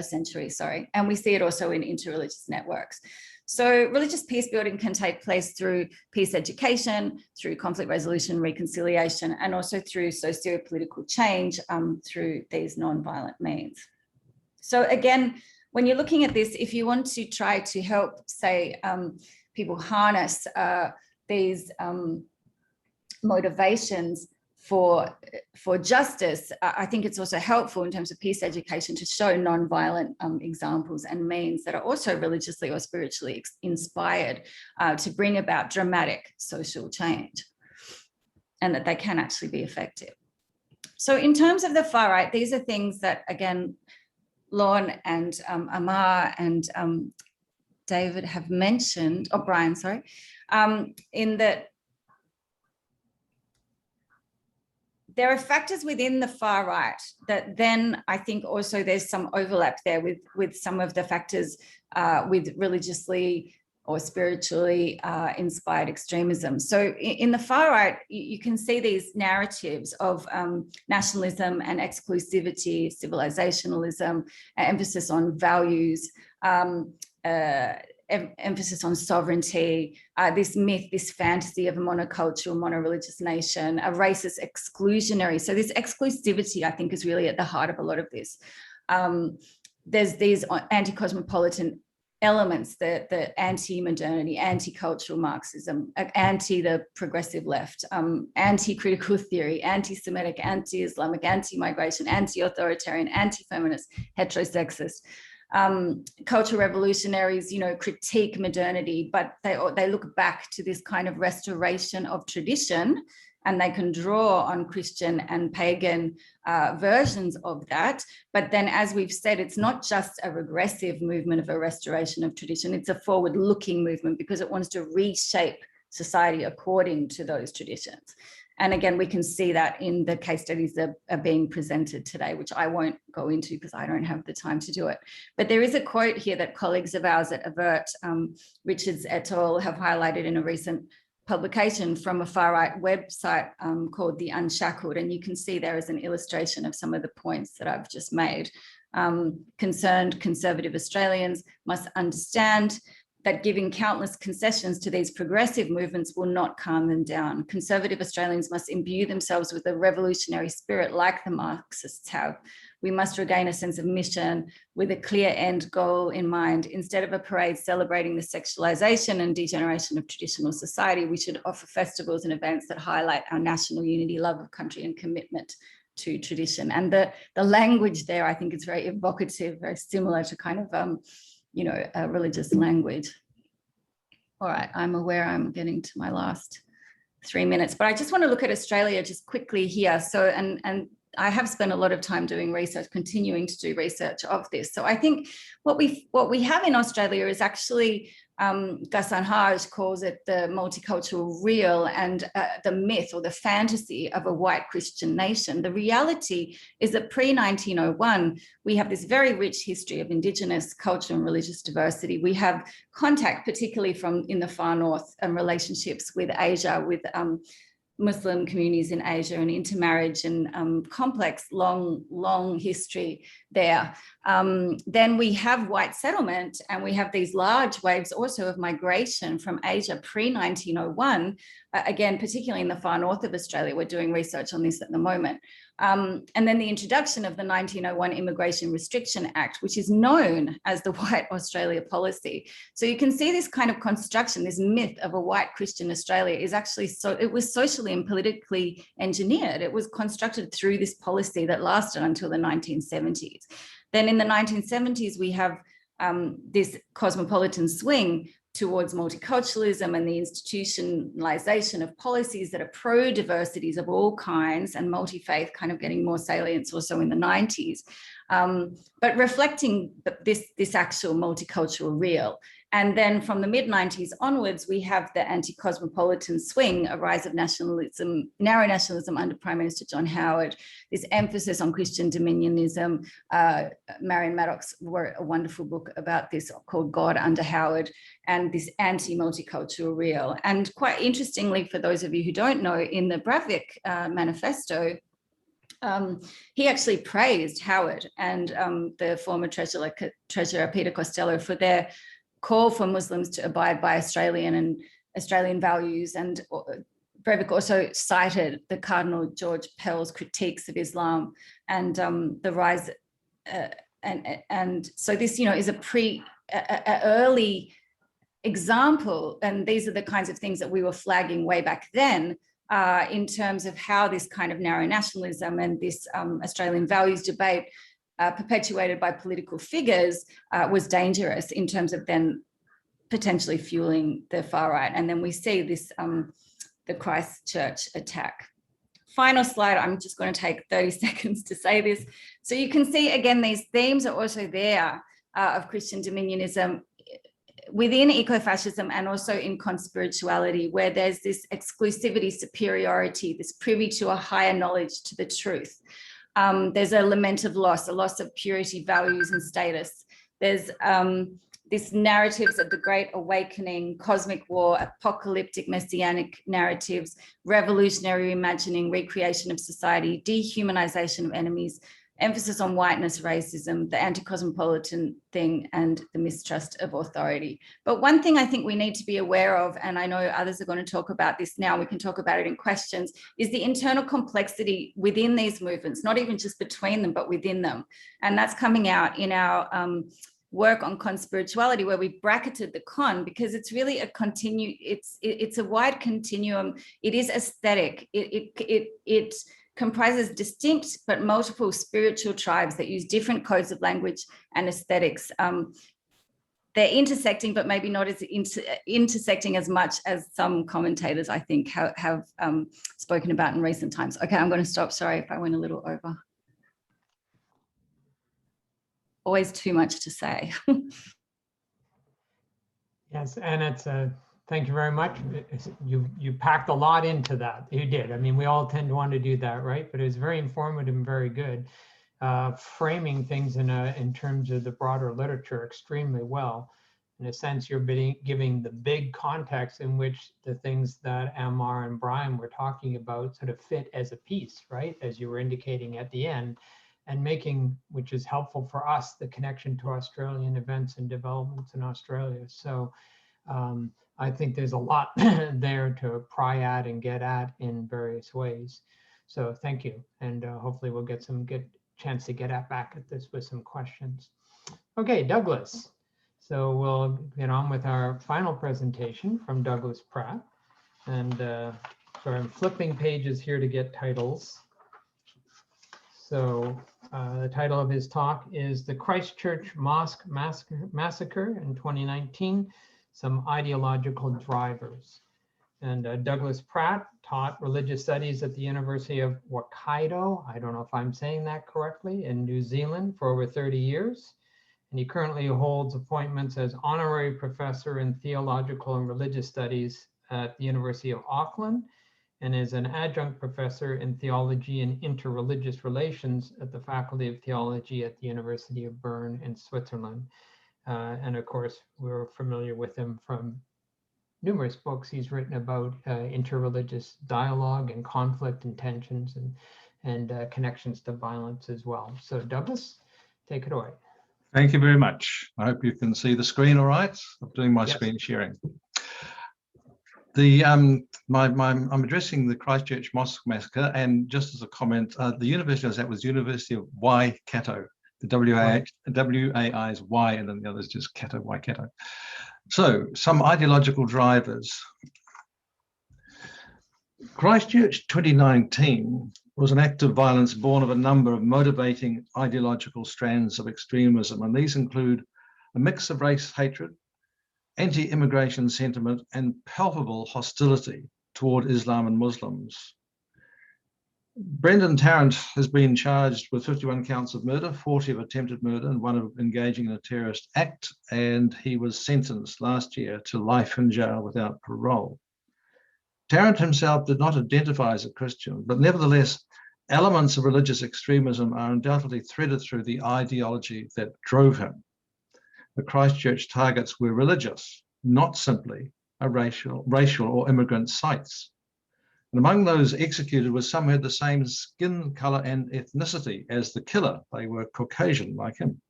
century, sorry. And we see it also in interreligious networks. So religious peace building can take place through peace education, through conflict resolution, reconciliation, and also through socio-political change through these non-violent means. So again, when you're looking at this, if you want to try to help, say, people harness these motivations for justice, I think it's also helpful in terms of peace education to show non-violent examples and means that are also religiously or spiritually inspired to bring about dramatic social change, and that they can actually be effective. So in terms of the far right, these are things that, again, Lorne and Amar and David have mentioned, or Brian, sorry, in that there are factors within the far right that then I think also there's some overlap there with some of the factors with religiously or spiritually inspired extremism. So in the far right, you can see these narratives of nationalism and exclusivity, civilizationalism, emphasis on values, emphasis on sovereignty, this myth, this fantasy of a monocultural, monoreligious nation, a racist exclusionary. So this exclusivity, I think, is really at the heart of a lot of this. There's these anti-cosmopolitan elements, the anti-modernity, anti-cultural Marxism, anti the progressive left, anti-critical theory, anti-Semitic, anti-Islamic, anti-migration, anti-authoritarian, anti-feminist, heterosexist. Cultural revolutionaries, critique modernity, but they look back to this kind of restoration of tradition, and they can draw on Christian and pagan versions of that. But then, as we've said, it's not just a regressive movement of a restoration of tradition, it's a forward-looking movement because it wants to reshape society according to those traditions. And again, we can see that in the case studies that are being presented today, which I won't go into because I don't have the time to do it. But there is a quote here that colleagues of ours at AVERT, Richards et al. Have highlighted in a recent publication from a far-right website called The Unshackled. And you can see there is an illustration of some of the points that I've just made. Concerned conservative Australians must understand that giving countless concessions to these progressive movements will not calm them down. Conservative Australians must imbue themselves with a revolutionary spirit like the Marxists have. We must regain a sense of mission with a clear end goal in mind. Instead of a parade celebrating the sexualization and degeneration of traditional society, we should offer festivals and events that highlight our national unity, love of country, and commitment to tradition. And the language there, I think, is very evocative, very similar to kind of a religious language. All right, I'm aware I'm getting to my last 3 minutes, but I just want to look at Australia just quickly here. So, and I have spent a lot of time doing research, continuing to do research of this. So I think what we have in Australia is actually, Ghassan Haj calls it the multicultural real and the myth or the fantasy of a white Christian nation. The reality is that pre-1901, we have this very rich history of Indigenous culture and religious diversity. We have contact, particularly from in the far north, and relationships with Asia, with Muslim communities in Asia, and intermarriage and complex, long history there. Then we have white settlement, and we have these large waves also of migration from Asia pre-1901, again, particularly in the far north of Australia. We're doing research on this at the moment. And then the introduction of the 1901 Immigration Restriction Act, which is known as the White Australia Policy. So you can see this kind of construction, this myth of a white Christian Australia is actually, it was socially and politically engineered. It was constructed through this policy that lasted until the 1970s. Then in the 1970s, we have this cosmopolitan swing towards multiculturalism and the institutionalization of policies that are pro-diversities of all kinds, and multi-faith kind of getting more salience also in the 90s, but reflecting this actual multicultural real. And then from the mid-90s onwards, we have the anti-cosmopolitan swing, a rise of nationalism, narrow nationalism under Prime Minister John Howard, this emphasis on Christian dominionism. Marion Maddox wrote a wonderful book about this called God Under Howard, and this anti-multicultural real. And quite interestingly, for those of you who don't know, in the Breivik manifesto, he actually praised Howard and the former Treasurer Peter Costello for their call for Muslims to abide by Australian values. And Breivik also cited the Cardinal George Pell's critiques of Islam and the rise. And so this, is a early example. And these are the kinds of things that we were flagging way back then in terms of how this kind of narrow nationalism and this Australian values debate perpetuated by political figures was dangerous in terms of then potentially fueling the far right. And then we see this, the Christchurch attack. Final slide, I'm just going to take 30 seconds to say this. So you can see, again, these themes are also there of Christian dominionism, within ecofascism and also in conspirituality, where there's this exclusivity, superiority, this privy to a higher knowledge, to the truth. There's a lament of loss, a loss of purity, values, and status. There's this narratives of the Great Awakening, cosmic war, apocalyptic messianic narratives, revolutionary imagining, recreation of society, dehumanization of enemies, emphasis on whiteness, racism, the anti-cosmopolitan thing, and the mistrust of authority. But one thing I think we need to be aware of, and I know others are going to talk about this now, we can talk about it in questions, is the internal complexity within these movements, not even just between them, but within them. And that's coming out in our work on conspirituality, where we bracketed the con, because it's really a it's a wide continuum. It is aesthetic. It comprises distinct but multiple spiritual tribes that use different codes of language and aesthetics. They're intersecting, but maybe not as intersecting as much as some commentators, I think, have spoken about in recent times. Okay, I'm going to stop. Sorry if I went a little over. Always too much to say. Yes, and it's thank you very much. You packed a lot into that. You did. I mean, we all tend to want to do that, right? But it was very informative and very good, framing things in terms of the broader literature extremely well. In a sense, you're giving the big context in which the things that Amar and Brian were talking about sort of fit as a piece, right? As you were indicating at the end, and making, which is helpful for us, the connection to Australian events and developments in Australia. So I think there's a lot there to pry at and get at in various ways. So thank you. And hopefully we'll get some good chance to get back at this with some questions. Okay, Douglas. So we'll get on with our final presentation from Douglas Pratt. And so I'm flipping pages here to get titles. So the title of his talk is The Christchurch Mosque Massacre in 2019, Some Ideological Drivers. And Douglas Pratt taught religious studies at the University of Waikato, I don't know if I'm saying that correctly, in New Zealand for over 30 years. And he currently holds appointments as honorary professor in theological and religious studies at the University of Auckland, and is an adjunct professor in theology and interreligious relations at the Faculty of Theology at the University of Bern in Switzerland. And of course, we're familiar with him from numerous books he's written about interreligious dialogue and conflict and tensions and connections to violence as well. So Douglas, take it away. Thank you very much. I hope you can see the screen all right. I'm doing my Yes. screen sharing. I'm addressing the Christchurch Mosque Massacre, and just as a comment, the university I was at was University of Waikato. The WAI is Y, and then the other is just Kato, Waikato. So, some ideological drivers. Christchurch 2019 was an act of violence born of a number of motivating ideological strands of extremism, and these include a mix of race hatred, anti-immigration sentiment, and palpable hostility toward Islam and Muslims. Brendan Tarrant has been charged with 51 counts of murder, 40 of attempted murder, and 1 of engaging in a terrorist act, and he was sentenced last year to life in jail without parole. Tarrant himself did not identify as a Christian, but nevertheless, elements of religious extremism are undoubtedly threaded through the ideology that drove him. The Christchurch targets were religious, not simply a racial or immigrant sites. And among those executed was some who had the same skin color and ethnicity as the killer. They were Caucasian like him.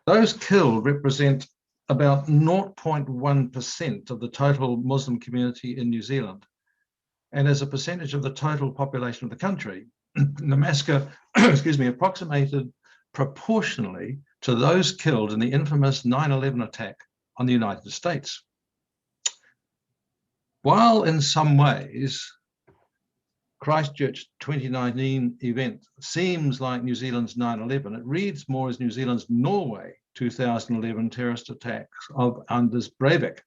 Those killed represent about 0.1% of the total Muslim community in New Zealand. And as a percentage of the total population of the country, the massacre, approximated proportionally to those killed in the infamous 9/11 attack on the United States. While in some ways, Christchurch 2019 event seems like New Zealand's 9/11, it reads more as New Zealand's Norway 2011 terrorist attacks of Anders Breivik.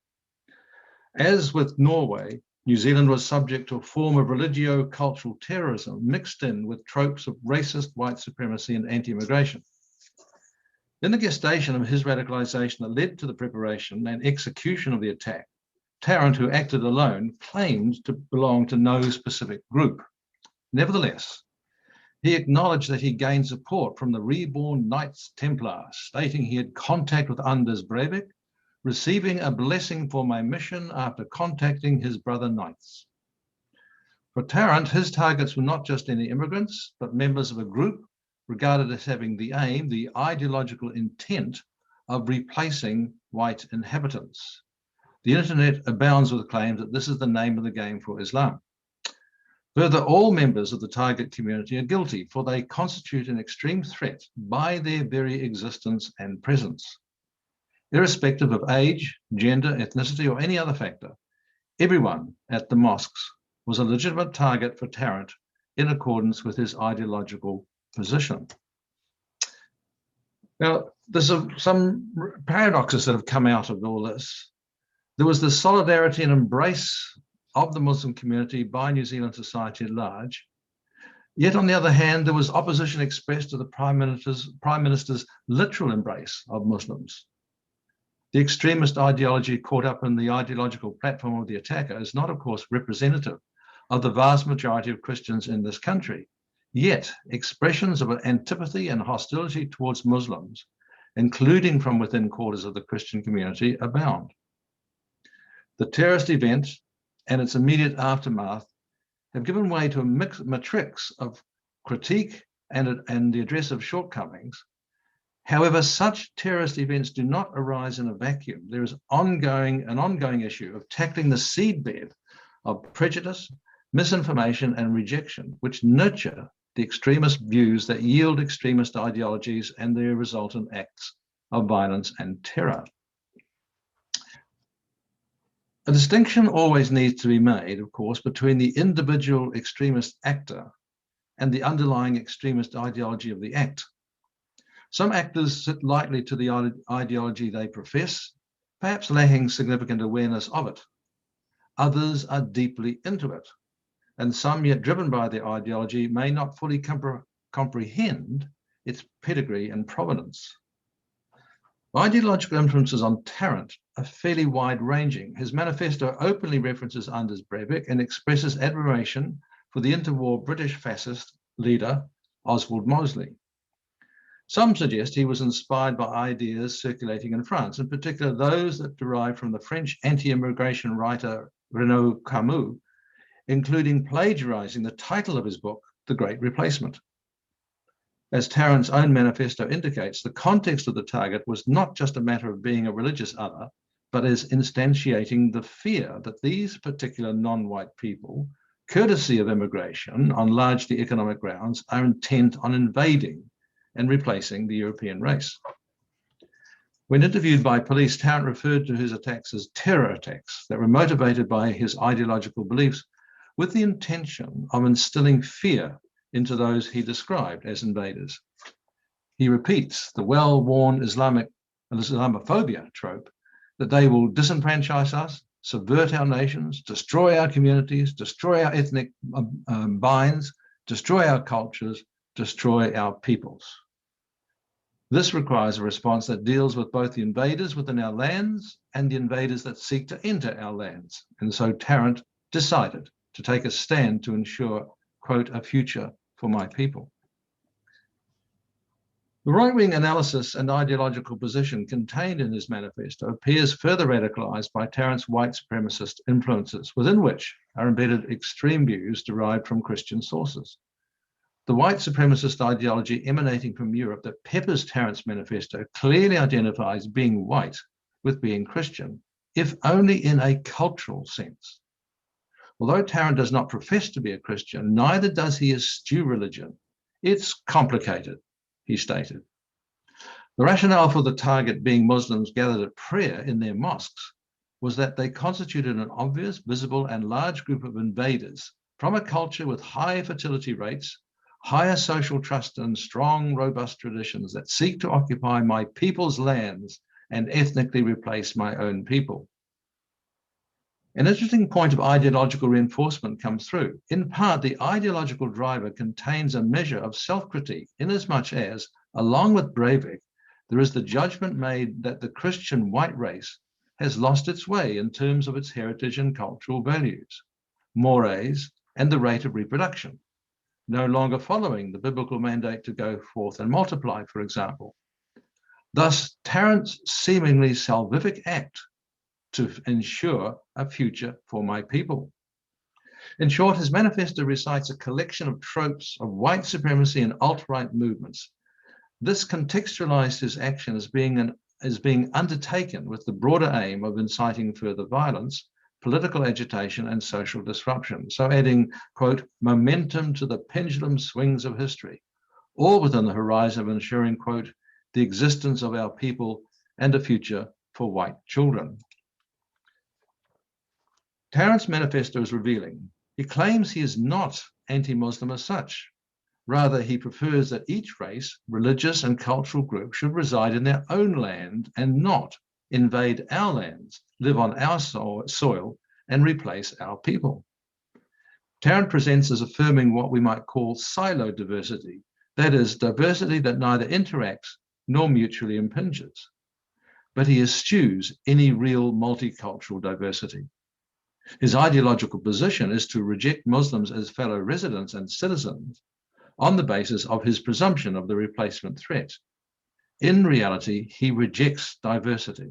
As with Norway, New Zealand was subject to a form of religio-cultural terrorism mixed in with tropes of racist white supremacy and anti-immigration. In the gestation of his radicalization that led to the preparation and execution of the attack, Tarrant, who acted alone, claimed to belong to no specific group. Nevertheless, he acknowledged that he gained support from the reborn Knights Templar, stating he had contact with Anders Breivik, receiving a blessing for my mission after contacting his brother Knights. For Tarrant, his targets were not just any immigrants, but members of a group regarded as having the aim, the ideological intent of replacing white inhabitants. The internet abounds with claims that this is the name of the game for Islam. Further, all members of the target community are guilty, for they constitute an extreme threat by their very existence and presence. Irrespective of age, gender, ethnicity, or any other factor, everyone at the mosques was a legitimate target for Tarrant in accordance with his ideological position. Now, there's some paradoxes that have come out of all this. There was the solidarity and embrace of the Muslim community by New Zealand society at large. Yet, on the other hand, there was opposition expressed to the Prime Minister's literal embrace of Muslims. The extremist ideology caught up in the ideological platform of the attacker is not, of course, representative of the vast majority of Christians in this country. Yet, expressions of antipathy and hostility towards Muslims, including from within quarters of the Christian community, abound. The terrorist event and its immediate aftermath have given way to a matrix of critique and the address of shortcomings. However, such terrorist events do not arise in a vacuum. There is an ongoing issue of tackling the seedbed of prejudice, misinformation, and rejection, which nurture the extremist views that yield extremist ideologies and their resultant acts of violence and terror. A distinction always needs to be made, of course, between the individual extremist actor and the underlying extremist ideology of the act. Some actors sit lightly to the ideology they profess, perhaps lacking significant awareness of it. Others are deeply into it, and some, yet driven by their ideology, may not fully comprehend its pedigree and provenance. Ideological influences on Tarrant are fairly wide-ranging. His manifesto openly references Anders Breivik and expresses admiration for the interwar British fascist leader Oswald Mosley. Some suggest he was inspired by ideas circulating in France, in particular those that derive from the French anti-immigration writer Renaud Camus, including plagiarizing the title of his book, The Great Replacement. As Tarrant's own manifesto indicates, the context of the target was not just a matter of being a religious other, but as instantiating the fear that these particular non-white people, courtesy of immigration on largely economic grounds, are intent on invading and replacing the European race. When interviewed by police, Tarrant referred to his attacks as terror attacks that were motivated by his ideological beliefs with the intention of instilling fear into those he described as invaders. He repeats the well-worn Islamophobia trope that they will disenfranchise us, subvert our nations, destroy our communities, destroy our ethnic binds, destroy our cultures, destroy our peoples. This requires a response that deals with both the invaders within our lands and the invaders that seek to enter our lands. And so Tarrant decided to take a stand to ensure, quote, a future for my people. The right-wing analysis and ideological position contained in his manifesto appears further radicalized by Tarrant's white supremacist influences, within which are embedded extreme views derived from Christian sources. The white supremacist ideology emanating from Europe that peppers Tarrant's manifesto clearly identifies being white with being Christian, if only in a cultural sense. Although Tarrant does not profess to be a Christian, neither does he eschew religion. It's complicated, he stated. The rationale for the target being Muslims gathered at prayer in their mosques was that they constituted an obvious, visible, and large group of invaders from a culture with high fertility rates, higher social trust, and strong, robust traditions that seek to occupy my people's lands and ethnically replace my own people. An interesting point of ideological reinforcement comes through. In part, the ideological driver contains a measure of self-critique, inasmuch as, along with Breivik, there is the judgment made that the Christian white race has lost its way in terms of its heritage and cultural values, mores, and the rate of reproduction, no longer following the biblical mandate to go forth and multiply, for example. Thus, Tarrant's seemingly salvific act to ensure a future for my people. In short, his manifesto recites a collection of tropes of white supremacy and alt-right movements. This contextualized his action as being undertaken with the broader aim of inciting further violence, political agitation, and social disruption. So adding, quote, momentum to the pendulum swings of history, all within the horizon of ensuring, quote, the existence of our people and a future for white children. Tarrant's manifesto is revealing. He claims he is not anti-Muslim as such. Rather, he prefers that each race, religious and cultural group should reside in their own land and not invade our lands, live on our soil, and replace our people. Tarrant presents as affirming what we might call silo diversity, that is, diversity that neither interacts nor mutually impinges. But he eschews any real multicultural diversity. His ideological position is to reject Muslims as fellow residents and citizens on the basis of his presumption of the replacement threat. In reality, he rejects diversity.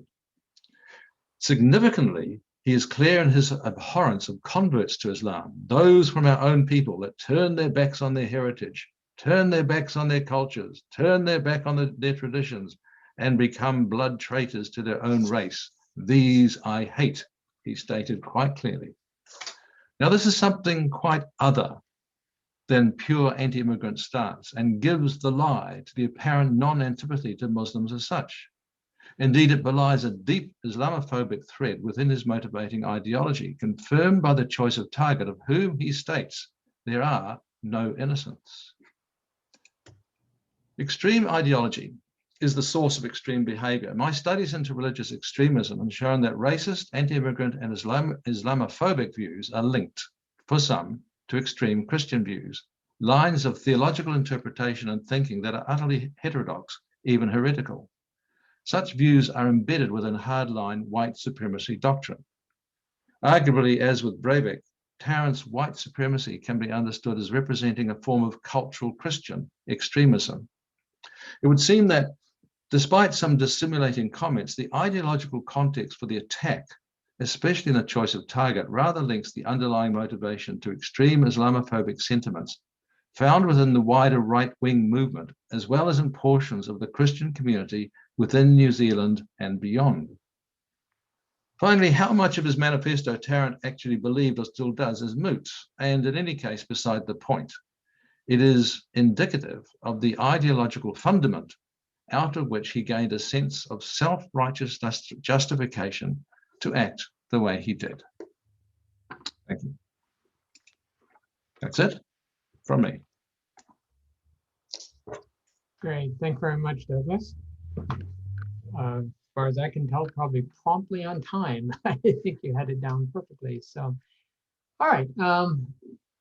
Significantly, he is clear in his abhorrence of converts to Islam, those from our own people that turn their backs on their heritage, turn their backs on their cultures, turn their back on their traditions, and become blood traitors to their own race. These I hate, he stated quite clearly. Now, this is something quite other than pure anti-immigrant stance and gives the lie to the apparent non-antipathy to Muslims as such. Indeed, it belies a deep Islamophobic thread within his motivating ideology, confirmed by the choice of target of whom he states there are no innocents. Extreme ideology is the source of extreme behavior. My studies into religious extremism have shown that racist, anti-immigrant, and Islamophobic views are linked, for some, to extreme Christian views, lines of theological interpretation and thinking that are utterly heterodox, even heretical. Such views are embedded within hardline white supremacy doctrine. Arguably, as with Breivik, Tarrant's white supremacy can be understood as representing a form of cultural Christian extremism. It would seem that, despite some dissimulating comments, the ideological context for the attack, especially in the choice of target, rather links the underlying motivation to extreme Islamophobic sentiments found within the wider right-wing movement, as well as in portions of the Christian community within New Zealand and beyond. Finally, how much of his manifesto Tarrant actually believed or still does is moot, and in any case beside the point. It is indicative of the ideological fundament out of which he gained a sense of self-righteous justification to act the way he did. Thank you. That's it from me. Great, thank you very much, Douglas. As far as I can tell, probably promptly on time. I think you had it down perfectly. So, all right,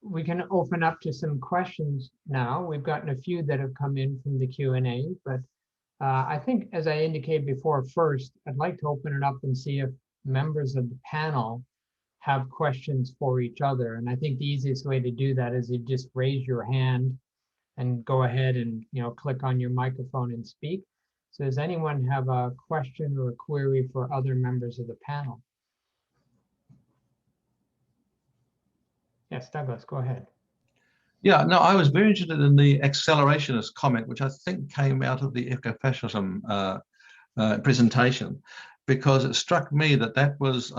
we can open up to some questions now. We've gotten a few that have come in from the Q&A, but I think, as I indicated before, first, I'd like to open it up and see if members of the panel have questions for each other. And I think the easiest way to do that is you just raise your hand and go ahead and click on your microphone and speak. So does anyone have a question or a query for other members of the panel? Yes, Douglas, go ahead. Yeah, no, I was very interested in the accelerationist comment, which I think came out of the Ecofascism presentation, because it struck me that that was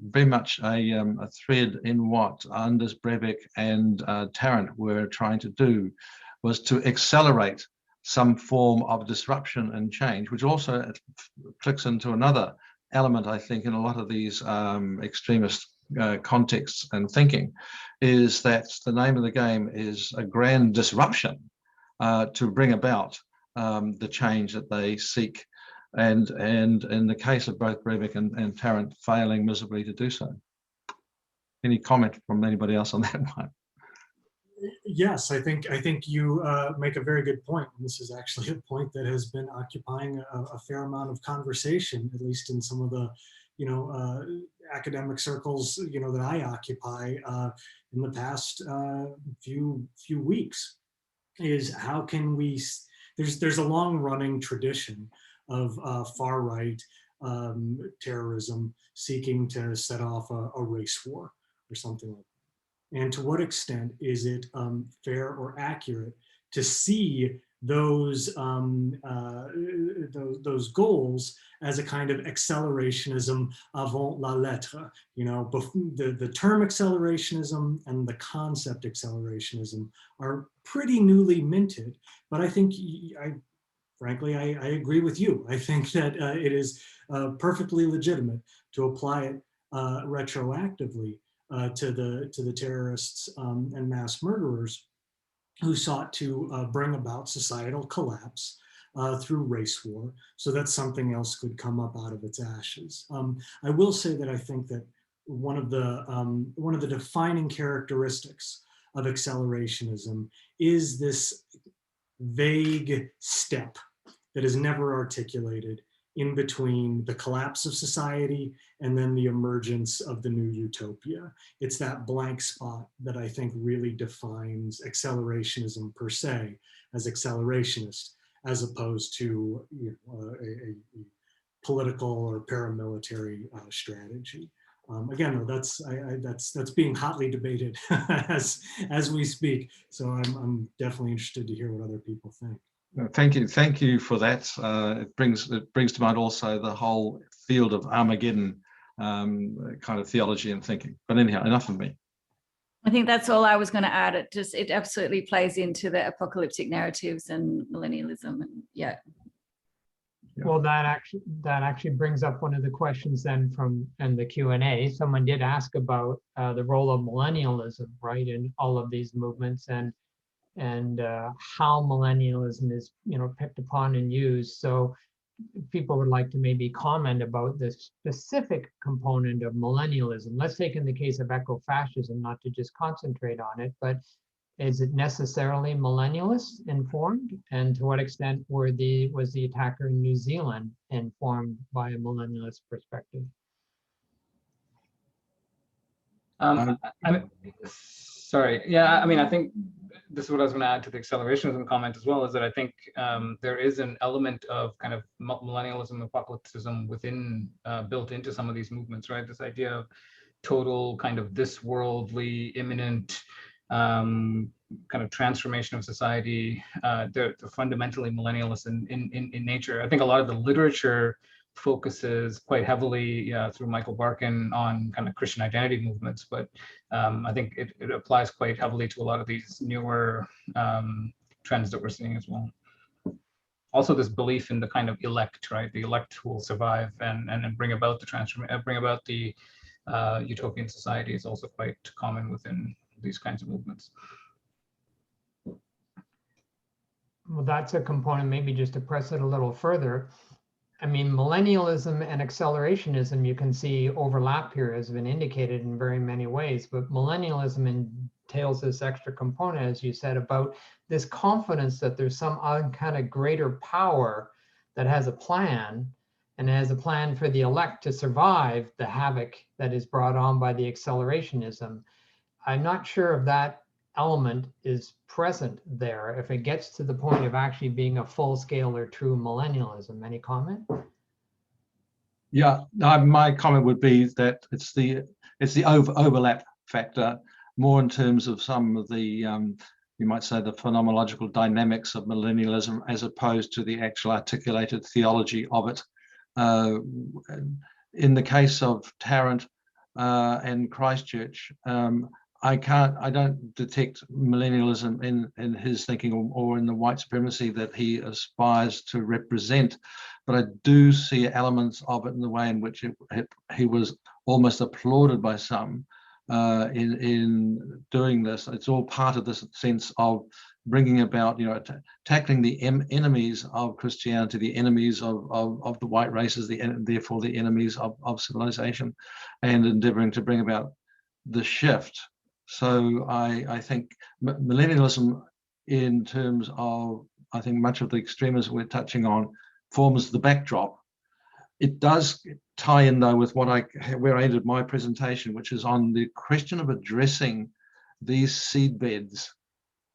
very much a thread in what Anders Breivik and Tarrant were trying to do, was to accelerate some form of disruption and change, which also clicks into another element, I think, in a lot of these extremist contexts and thinking, is that the name of the game is a grand disruption to bring about the change that they seek, and in the case of both Breivik and Tarrant, failing miserably to do so. Any comment from anybody else on that one? Yes, I think you make a very good point. And this is actually a point that has been occupying a fair amount of conversation, at least in some of the, academic circles, that I occupy in the past few weeks. Is how can we? There's a long-running tradition of far-right terrorism seeking to set off a race war or something like that. And to what extent is it fair or accurate to see those goals as a kind of accelerationism avant la lettre? The term accelerationism and the concept accelerationism are pretty newly minted, but I think frankly, I agree with you. I think that it is perfectly legitimate to apply it retroactively to the terrorists and mass murderers who sought to bring about societal collapse through race war, so that something else could come up out of its ashes. I will say that I think that one of the defining characteristics of accelerationism is this vague step that is never articulated in between the collapse of society and then the emergence of the new utopia. It's that blank spot that I think really defines accelerationism per se as accelerationist, as opposed to a political or paramilitary strategy. Again, though, that's being hotly debated as we speak. So I'm definitely interested to hear what other people think. Thank you for that. It brings to mind also the whole field of Armageddon kind of theology and thinking. But anyhow, enough of me. I think that's all I was going to add. It absolutely plays into the apocalyptic narratives and millennialism, and yeah. Well, that actually brings up one of the questions then in the Q&A. Someone did ask about the role of millennialism, right, in all of these movements, and how millennialism is, picked upon and used. So people would like to maybe comment about the specific component of millennialism. Let's take in the case of ecofascism, not to just concentrate on it, but is it necessarily millennialist informed? And to what extent was the attacker in New Zealand informed by a millennialist perspective? Sorry. Yeah, I mean, I think this is what I was going to add to the accelerationism comment as well, is that I think there is an element of kind of millennialism, apocalypticism within, built into some of these movements, right? This idea of total kind of this worldly, imminent kind of transformation of society. They're fundamentally millennialist in nature. I think a lot of the literature focuses quite heavily through Michael Barkin on kind of Christian identity movements, but I think it applies quite heavily to a lot of these newer trends that we're seeing as well. Also, this belief in the kind of elect, right? The elect who will survive and bring about the transformation, bring about the utopian society is also quite common within these kinds of movements. Well, that's a component, maybe just to press it a little further. I mean, millennialism and accelerationism, you can see overlap here, has been indicated in very many ways, but millennialism entails this extra component, as you said, about this confidence that there's some kind of greater power that has a plan, and has a plan for the elect to survive the havoc that is brought on by the accelerationism. I'm not sure if that element is present there, if it gets to the point of actually being a full-scale or true millennialism. Any comment? Yeah, my comment would be that it's the overlap factor, more in terms of some of the you might say the phenomenological dynamics of millennialism, as opposed to the actual articulated theology of it. In the case of Tarrant and Christchurch, I don't detect millennialism in his thinking or in the white supremacy that he aspires to represent, but I do see elements of it in the way in which he was almost applauded by some in doing this. It's all part of this sense of bringing about, tackling the enemies of Christianity, the enemies of the white races, therefore the enemies of civilization, and endeavoring to bring about the shift So I think millennialism, in terms of, I think much of the extremism we're touching on, forms the backdrop. It does tie in though with where I ended my presentation, which is on the question of addressing these seedbeds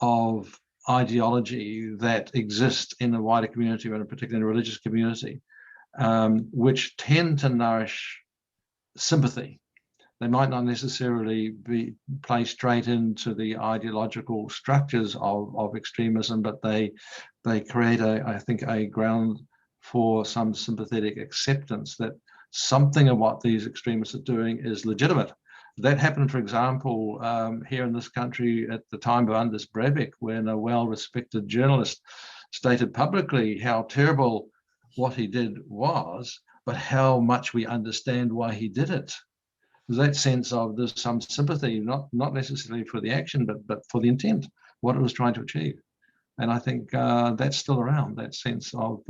of ideology that exist in the wider community, and particularly in the religious community, which tend to nourish sympathy. They might not necessarily play straight into the ideological structures of extremism, but they create, I think, a ground for some sympathetic acceptance that something of what these extremists are doing is legitimate. That happened, for example, here in this country at the time of Anders Breivik, when a well-respected journalist stated publicly how terrible what he did was, but how much we understand why he did it. There's that sense of there's some sympathy, not necessarily for the action, but for the intent, what it was trying to achieve. And I think that's still around, that sense of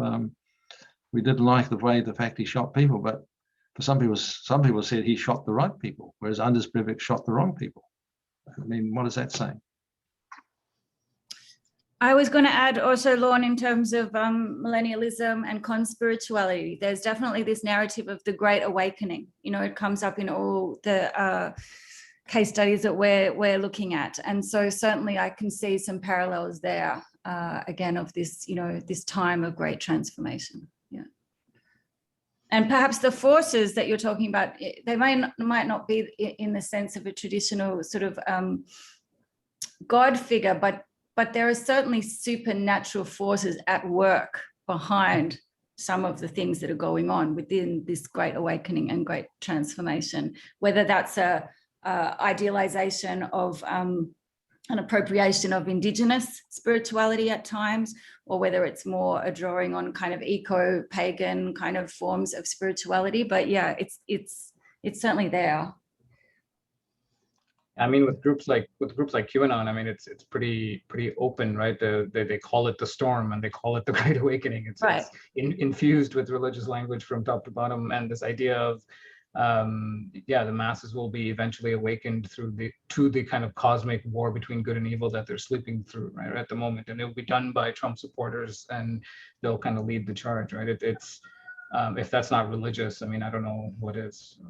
we didn't like the fact he shot people, but for some people said he shot the right people, whereas Anders Breivik shot the wrong people. I mean, what does that say? I was going to add also, Lorne, in terms of millennialism and conspirituality, there's definitely this narrative of the Great Awakening. You know, it comes up in all the case studies that we're looking at. And so certainly I can see some parallels there, again, of this, you know, this time of great transformation. Yeah. And perhaps the forces that you're talking about, they might not be in the sense of a traditional sort of God figure, but there are certainly supernatural forces at work behind some of the things that are going on within this great awakening and great transformation, whether that's a idealization of an appropriation of indigenous spirituality at times, or whether it's more a drawing on kind of eco-pagan kind of forms of spirituality. But yeah, it's certainly there. I mean, with groups like QAnon, I mean, it's pretty open, right? They call it the storm and they call it the Great Awakening. It's infused with religious language from top to bottom, and this idea of the masses will be eventually awakened to the kind of cosmic war between good and evil that they're sleeping through right at the moment, and it will be done by Trump supporters, and they'll kind of lead the charge, right? It's if that's not religious, I mean, I don't know what is.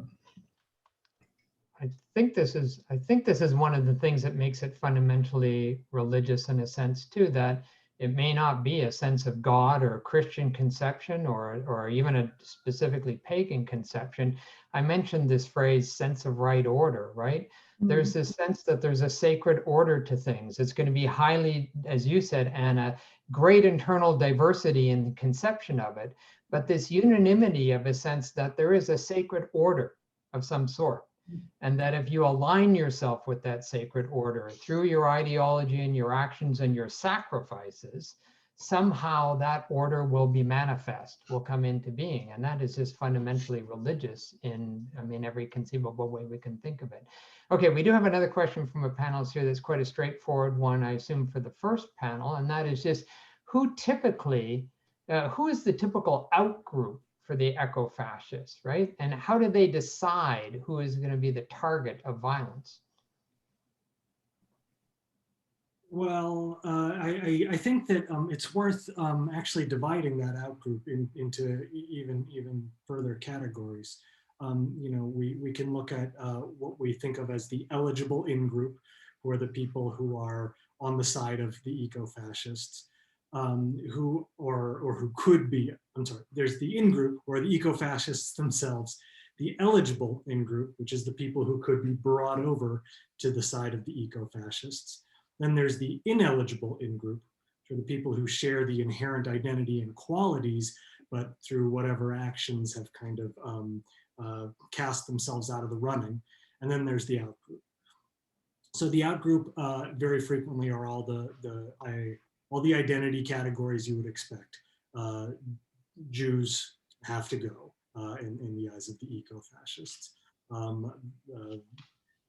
I think this is one of the things that makes it fundamentally religious in a sense too, that it may not be a sense of God or a Christian conception or even a specifically pagan conception. I mentioned this phrase, sense of right order, right? Mm-hmm. There's this sense that there's a sacred order to things. It's going to be highly, as you said, Anna, great internal diversity in the conception of it, but this unanimity of a sense that there is a sacred order of some sort. And that if you align yourself with that sacred order through your ideology and your actions and your sacrifices, somehow that order will be manifest, will come into being. And that is just fundamentally religious in, I mean, every conceivable way we can think of it. Okay, we do have another question from a panelist here that's quite a straightforward one, I assume, for the first panel. And that is just who is the typical outgroup for the eco-fascists, right? And how do they decide who is going to be the target of violence? Well, I think that it's worth actually dividing that outgroup into even further categories. You know, we can look at what we think of as the eligible in-group, who are the people who are on the side of the eco-fascists. Who could be, I'm sorry, there's the in-group or the eco-fascists themselves, the eligible in-group, which is the people who could be brought over to the side of the eco-fascists. Then there's the ineligible in-group, for the people who share the inherent identity and qualities, but through whatever actions have kind of cast themselves out of the running. And then there's the out-group. So the out-group very frequently are all the identity categories you would expect. Jews have to go in the eyes of the eco-fascists.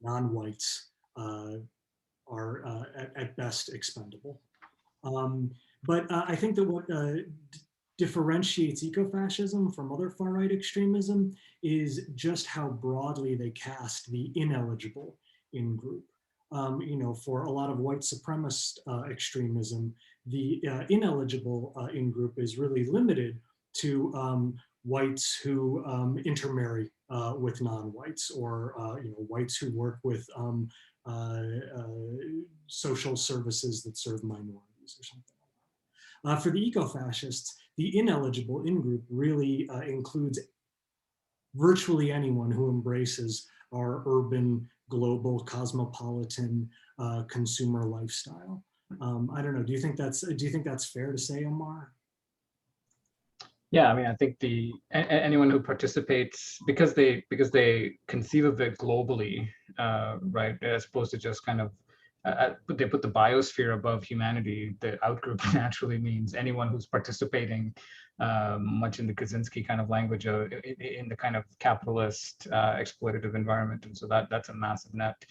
Non-whites are at best expendable. But I think that what differentiates eco-fascism from other far-right extremism is just how broadly they cast the ineligible in-group. for a lot of white supremacist extremism, the ineligible in-group is really limited to whites who intermarry with non-whites, or whites who work with social services that serve minorities or something like that. For the eco-fascists, the ineligible in-group really includes virtually anyone who embraces our urban, global, cosmopolitan consumer lifestyle. I don't know. Do you think that's fair to say, Omar? Yeah, I mean, I think anyone who participates, because they conceive of it globally, right, as opposed to just kind of they put the biosphere above humanity. The outgroup naturally means anyone who's participating, much in the Kaczynski kind of language, in the kind of capitalist exploitative environment, and so that's a massive net.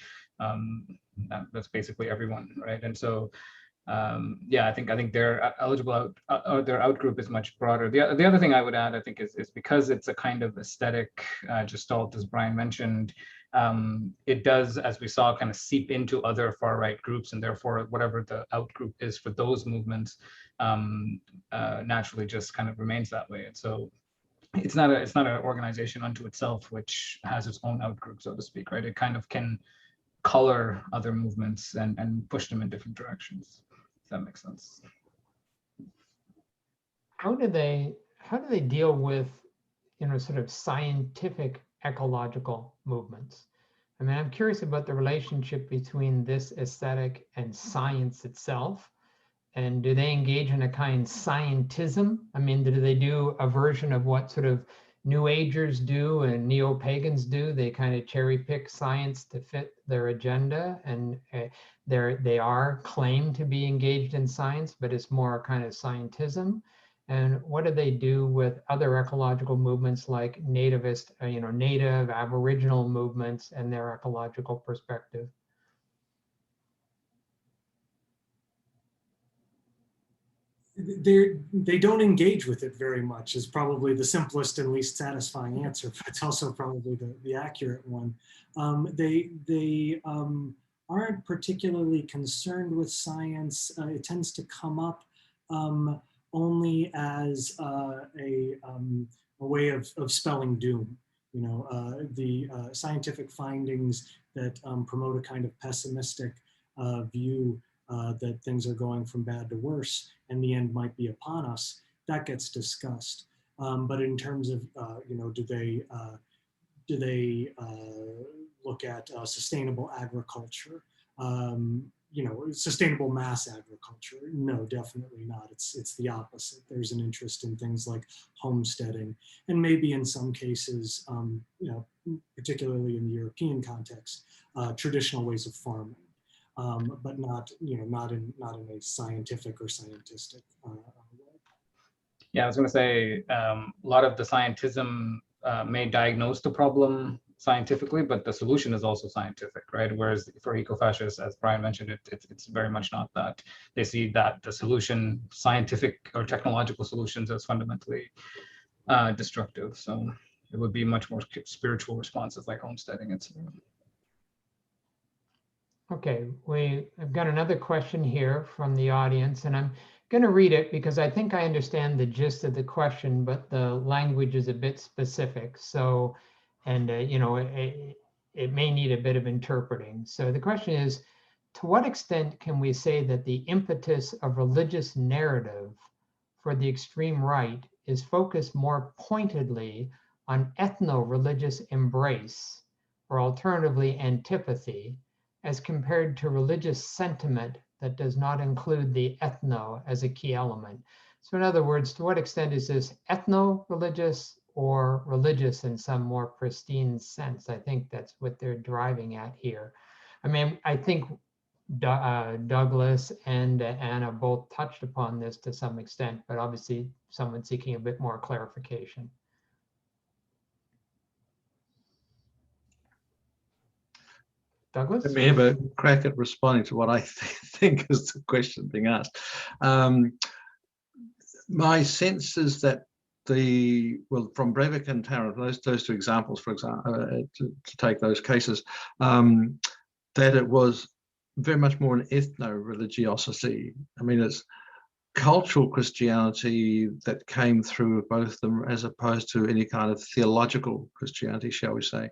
That's basically everyone, right? And so. Yeah, I think their eligible or their outgroup is much broader. The other thing I would add, I think, is because it's a kind of aesthetic gestalt, as Brian mentioned, it does, as we saw, kind of seep into other far-right groups, and therefore whatever the outgroup is for those movements naturally just kind of remains that way. And so it's not an organization unto itself which has its own outgroup, so to speak, right? It kind of can color other movements and push them in different directions. That makes sense. How do they deal with, sort of scientific ecological movements? I mean, I'm curious about the relationship between this aesthetic and science itself. And do they engage in a kind of scientism? I mean, do they do a version of what sort of New Agers do and neo-pagans do? They kind of cherry pick science to fit their agenda, and they are claimed to be engaged in science, but it's more a kind of scientism. And what do they do with other ecological movements like nativist, native Aboriginal movements and their ecological perspective? They don't engage with it very much is probably the simplest and least satisfying answer, but it's also probably the accurate one. They aren't particularly concerned with science. It tends to come up only as a way of spelling doom. The scientific findings that promote a kind of pessimistic view that things are going from bad to worse and the end might be upon us, that gets discussed. But in terms of, do they look at sustainable agriculture, sustainable mass agriculture? No, definitely not. It's the opposite. There's an interest in things like homesteading, and maybe in some cases, particularly in the European context, traditional ways of farming. But not in a scientific or scientistic way. Yeah, I was going to say a lot of the scientism may diagnose the problem scientifically, but the solution is also scientific, right? Whereas for eco-fascists, as Brian mentioned, it's very much not that. They see that the solution, scientific or technological solutions, as fundamentally destructive. So it would be much more spiritual responses like homesteading, etc. Okay, I've got another question here from the audience, and I'm going to read it because I think I understand the gist of the question, but the language is a bit specific. So, and it may need a bit of interpreting. So the question is, to what extent can we say that the impetus of religious narrative for the extreme right is focused more pointedly on ethno-religious embrace, or alternatively antipathy, as compared to religious sentiment that does not include the ethno as a key element? So in other words, to what extent is this ethno-religious or religious in some more pristine sense? I think that's what they're driving at here. I mean, I think Douglas and Anna both touched upon this to some extent, but obviously someone seeking a bit more clarification. Douglas? Let me have a crack at responding to what I think is the question being asked. My sense is that from Breivik and Tarrant, those two examples, for example, to take those cases, that it was very much more an ethno-religiosity. I mean, it's cultural Christianity that came through both of them, as opposed to any kind of theological Christianity, shall we say,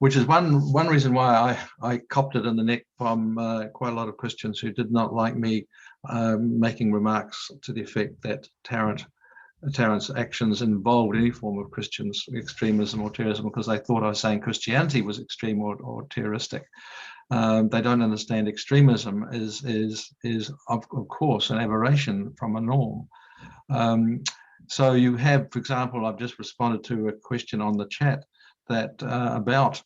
which is one reason why I copped it in the neck from quite a lot of Christians who did not like me making remarks to the effect that Tarrant's actions involved any form of Christian extremism or terrorism, because they thought I was saying Christianity was extreme or terroristic. They don't understand extremism is of course an aberration from a norm. So you have, for example, I've just responded to a question on the chat that about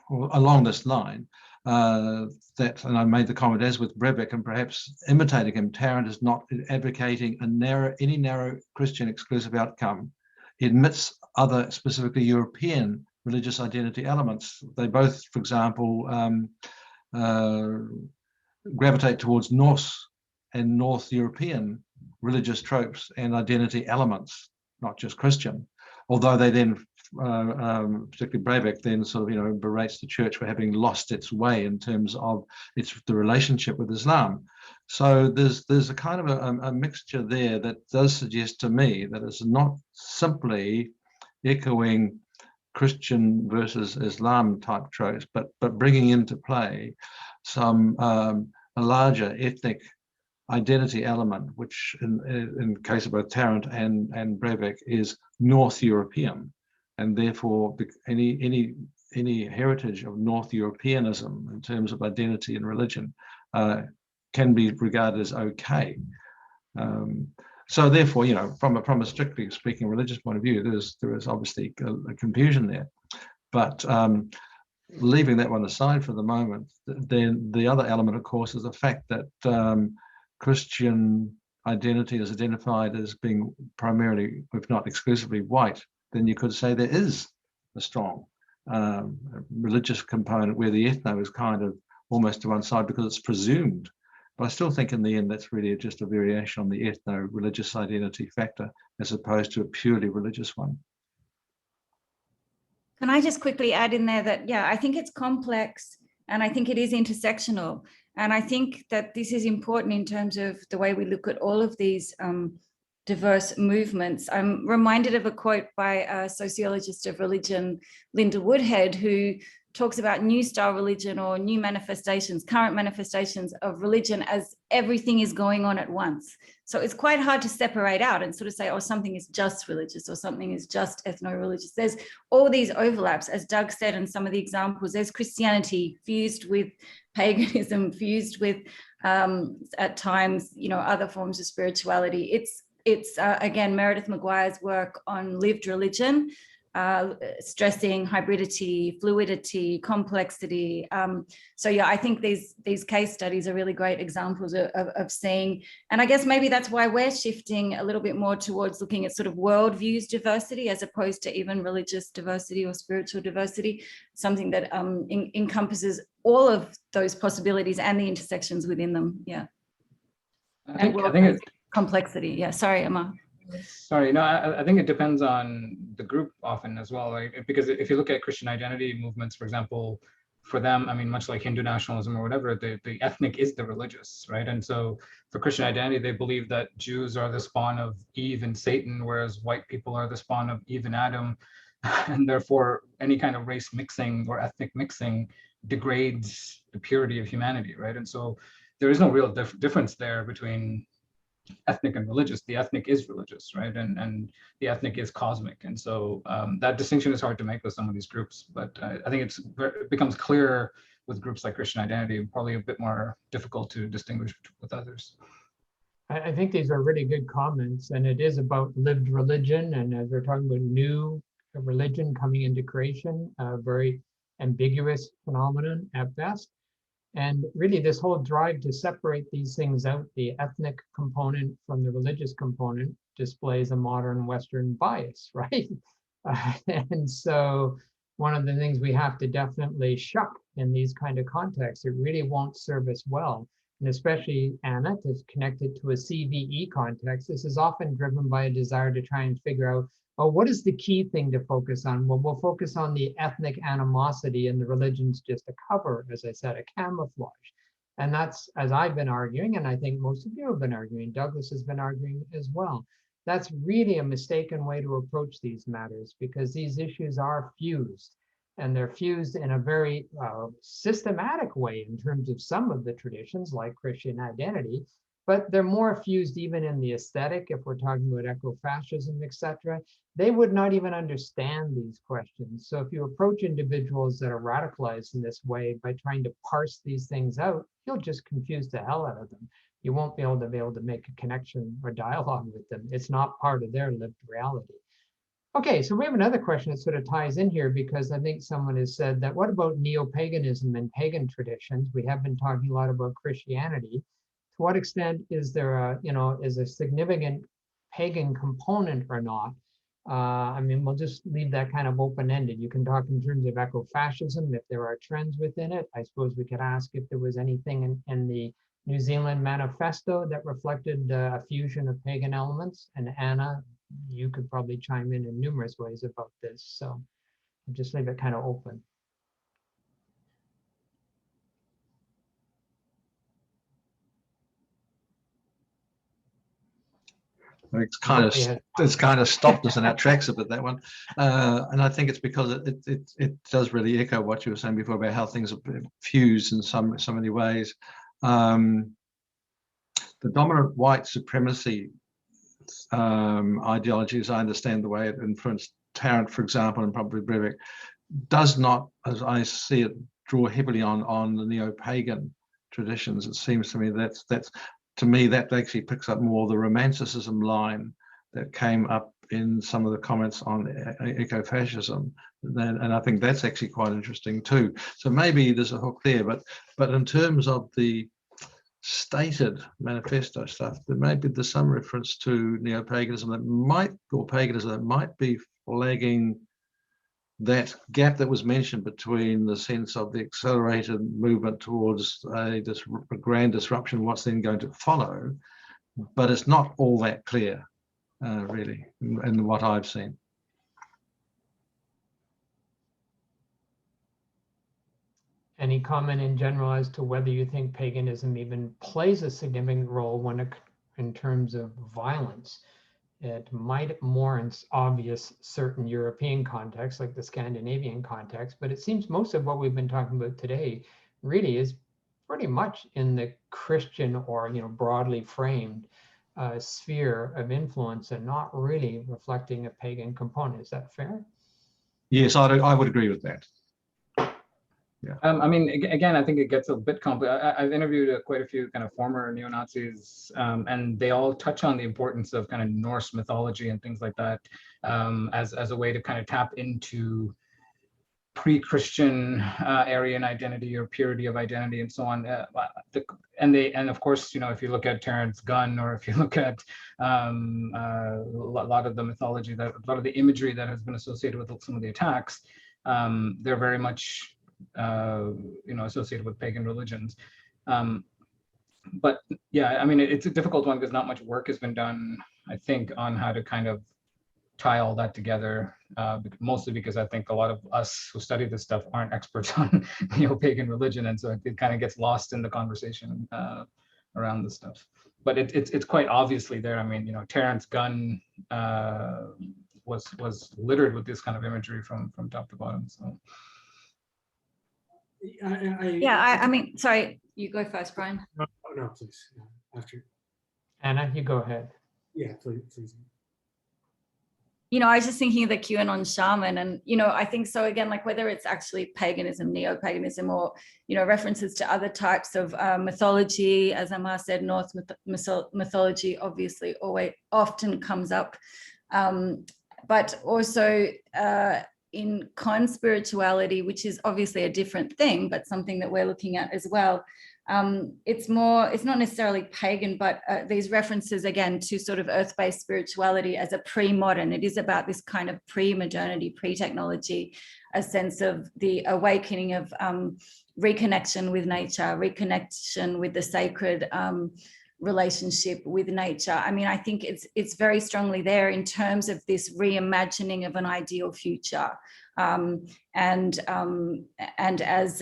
along this line, that, and I made the comment, as with Breivik and perhaps imitating him, Tarrant is not advocating any narrow Christian exclusive outcome. He admits other, specifically European religious identity elements. They both, for example, gravitate towards Norse and North European religious tropes and identity elements, not just Christian. Although they then, particularly Breivik, then sort of, berates the church for having lost its way in terms of the relationship with Islam. So there's a kind of a mixture there that does suggest to me that it's not simply echoing Christian versus Islam type tropes, but bringing into play some a larger ethnic identity element, which in case of both Tarrant and Breivik is North European, and therefore any heritage of North Europeanism in terms of identity and religion can be regarded as okay. So therefore, from a strictly speaking religious point of view, there is obviously a confusion there. But leaving that one aside for the moment, then the other element, of course, is the fact that Christian identity is identified as being primarily, if not exclusively, white. Then you could say there is a strong religious component where the ethno is kind of almost to one side because it's presumed. But I still think in the end, that's really just a variation on the ethno-religious identity factor as opposed to a purely religious one. Can I just quickly add in there that, yeah, I think it's complex and I think it is intersectional. And I think that this is important in terms of the way we look at all of these diverse movements. I'm reminded of a quote by a sociologist of religion, Linda Woodhead, who talks about new style religion or new manifestations, current manifestations of religion as everything is going on at once. So it's quite hard to separate out and sort of say, oh, something is just religious or something is just ethno-religious. There's all these overlaps, as Doug said in some of the examples. There's Christianity fused with paganism, fused with, at times, other forms of spirituality. It's again, Meredith Maguire's work on lived religion, stressing hybridity, fluidity, complexity. So yeah, I think these case studies are really great examples of seeing, and I guess maybe that's why we're shifting a little bit more towards looking at sort of worldviews diversity as opposed to even religious diversity or spiritual diversity, something that encompasses all of those possibilities and the intersections within them. Yeah. I think complexity. Yeah, sorry, Emma. Sorry, no, I think it depends on the group often as well, right? Because if you look at Christian identity movements, for example, for them, I mean, much like Hindu nationalism or whatever, the ethnic is the religious, right? And so for Christian identity, they believe that Jews are the spawn of Eve and Satan, whereas white people are the spawn of Eve and Adam. And therefore, any kind of race mixing or ethnic mixing degrades the purity of humanity, right? And so there is no real difference there between ethnic and religious. The ethnic is religious, right? And the ethnic is cosmic. And so that distinction is hard to make with some of these groups, but I think it becomes clearer with groups like Christian identity, probably a bit more difficult to distinguish with others. I think these are really good comments, and it is about lived religion. And as we're talking about new religion coming into creation, a very ambiguous phenomenon at best. And really this whole drive to separate these things out, the ethnic component from the religious component, displays a modern Western bias, right? And so one of the things we have to definitely shuck in these kind of contexts, it really won't serve us well. And especially, Anna, to connect it to a CVE context, this is often driven by a desire to try and figure out, what is the key thing to focus on? Well, we'll focus on the ethnic animosity, and the religion's just a cover, as I said, a camouflage. And that's, as I've been arguing, and I think most of you have been arguing, Douglas has been arguing as well. That's really a mistaken way to approach these matters, because these issues are fused, and they're fused in a very systematic way in terms of some of the traditions, like Christian identity, but they're more fused even in the aesthetic. If we're talking about eco-fascism, etc., they would not even understand these questions. So if you approach individuals that are radicalized in this way by trying to parse these things out, you'll just confuse the hell out of them. You won't be able to make a connection or dialogue with them. It's not part of their lived reality. Okay, so we have another question that sort of ties in here, because I think someone has said that, what about neo-paganism and pagan traditions? We have been talking a lot about Christianity. To what extent is there a, is a significant pagan component or not? I mean, we'll just leave that kind of open-ended. You can talk in terms of eco-fascism, if there are trends within it. I suppose we could ask if there was anything in the New Zealand Manifesto that reflected a fusion of pagan elements. And Anna, you could probably chime in numerous ways about this. So I'll just leave it kind of open. It's kind of stopped us in our tracks a bit, that one, and I think it's because it does really echo what you were saying before about how things are fused in so many ways. The dominant white supremacy ideology, as I understand the way it influenced Tarrant, for example, and probably Breivik, does not, as I see it, draw heavily on the neo-pagan traditions. It seems to me that actually picks up more the Romanticism line that came up in some of the comments on Eco-Fascism, and I think that's actually quite interesting too. So maybe there's a hook there, but in terms of the stated manifesto stuff, there's some reference to neo-paganism or paganism that might be flagging that gap that was mentioned between the sense of the accelerated movement towards a grand disruption, what's then going to follow, but it's not all that clear, really, in what I've seen. Any comment in general as to whether you think paganism even plays a significant role in terms of violence? It might more in obvious certain European contexts, like the Scandinavian context, but it seems most of what we've been talking about today really is pretty much in the Christian or broadly framed sphere of influence, and not really reflecting a pagan component. Is that fair? Yes, I would agree with that. Yeah. I mean, again, I think it gets a bit complicated. I've interviewed quite a few kind of former neo-Nazis, and they all touch on the importance of kind of Norse mythology and things like that as a way to kind of tap into pre-Christian Aryan identity or purity of identity and so on. And of course, if you look at Terence Gunn, or if you look at a lot of the mythology, a lot of the imagery that has been associated with some of the attacks, they're very much associated with pagan religions. But yeah, I mean, it's a difficult one because not much work has been done, I think, on how to kind of tie all that together, mostly because I think a lot of us who study this stuff aren't experts on neo-pagan religion, and so it kind of gets lost in the conversation around this stuff. But it's quite obviously there. I mean, Terence Gunn was littered with this kind of imagery from top to bottom. So. I mean, sorry, you go first, Brian. No, please. After. Anna, you go ahead. Yeah, please. I was just thinking of the QAnon shaman, and, I think so, again, like whether it's actually paganism, neo-paganism, or, references to other types of mythology, as Amar said, Norse mythology obviously often comes up, but also in conspirituality, which is obviously a different thing, but something that we're looking at as well. It's not necessarily pagan, but these references again to sort of earth-based spirituality as a pre-modern. It is about this kind of pre-modernity, pre-technology, a sense of the awakening of reconnection with nature, reconnection with the sacred, relationship with nature. I mean, I think it's very strongly there in terms of this reimagining of an ideal future. And as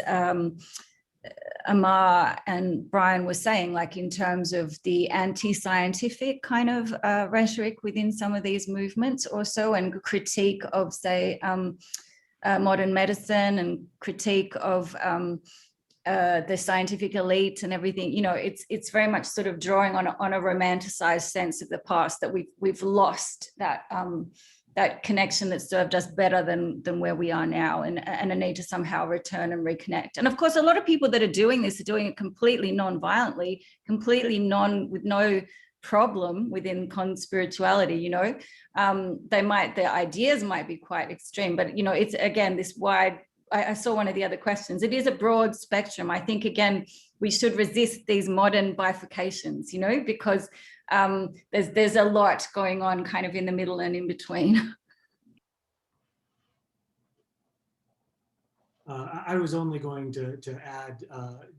Amar and Brian were saying, like in terms of the anti-scientific kind of rhetoric within some of these movements also, and critique of, say, modern medicine and critique of the scientific elite and everything, you know, it's very much sort of drawing on a romanticized sense of the past, that we've lost that that connection that served us better than where we are now, and a need to somehow return and reconnect. And of course, a lot of people that are doing this are doing it completely non-violently, completely with no problem within conspirituality, you know. Their ideas might be quite extreme, but you know, it's again this wide, I saw one of the other questions, it is a broad spectrum. I think again, we should resist these modern bifurcations, you know, because there's a lot going on kind of in the middle and in between. I was only going to add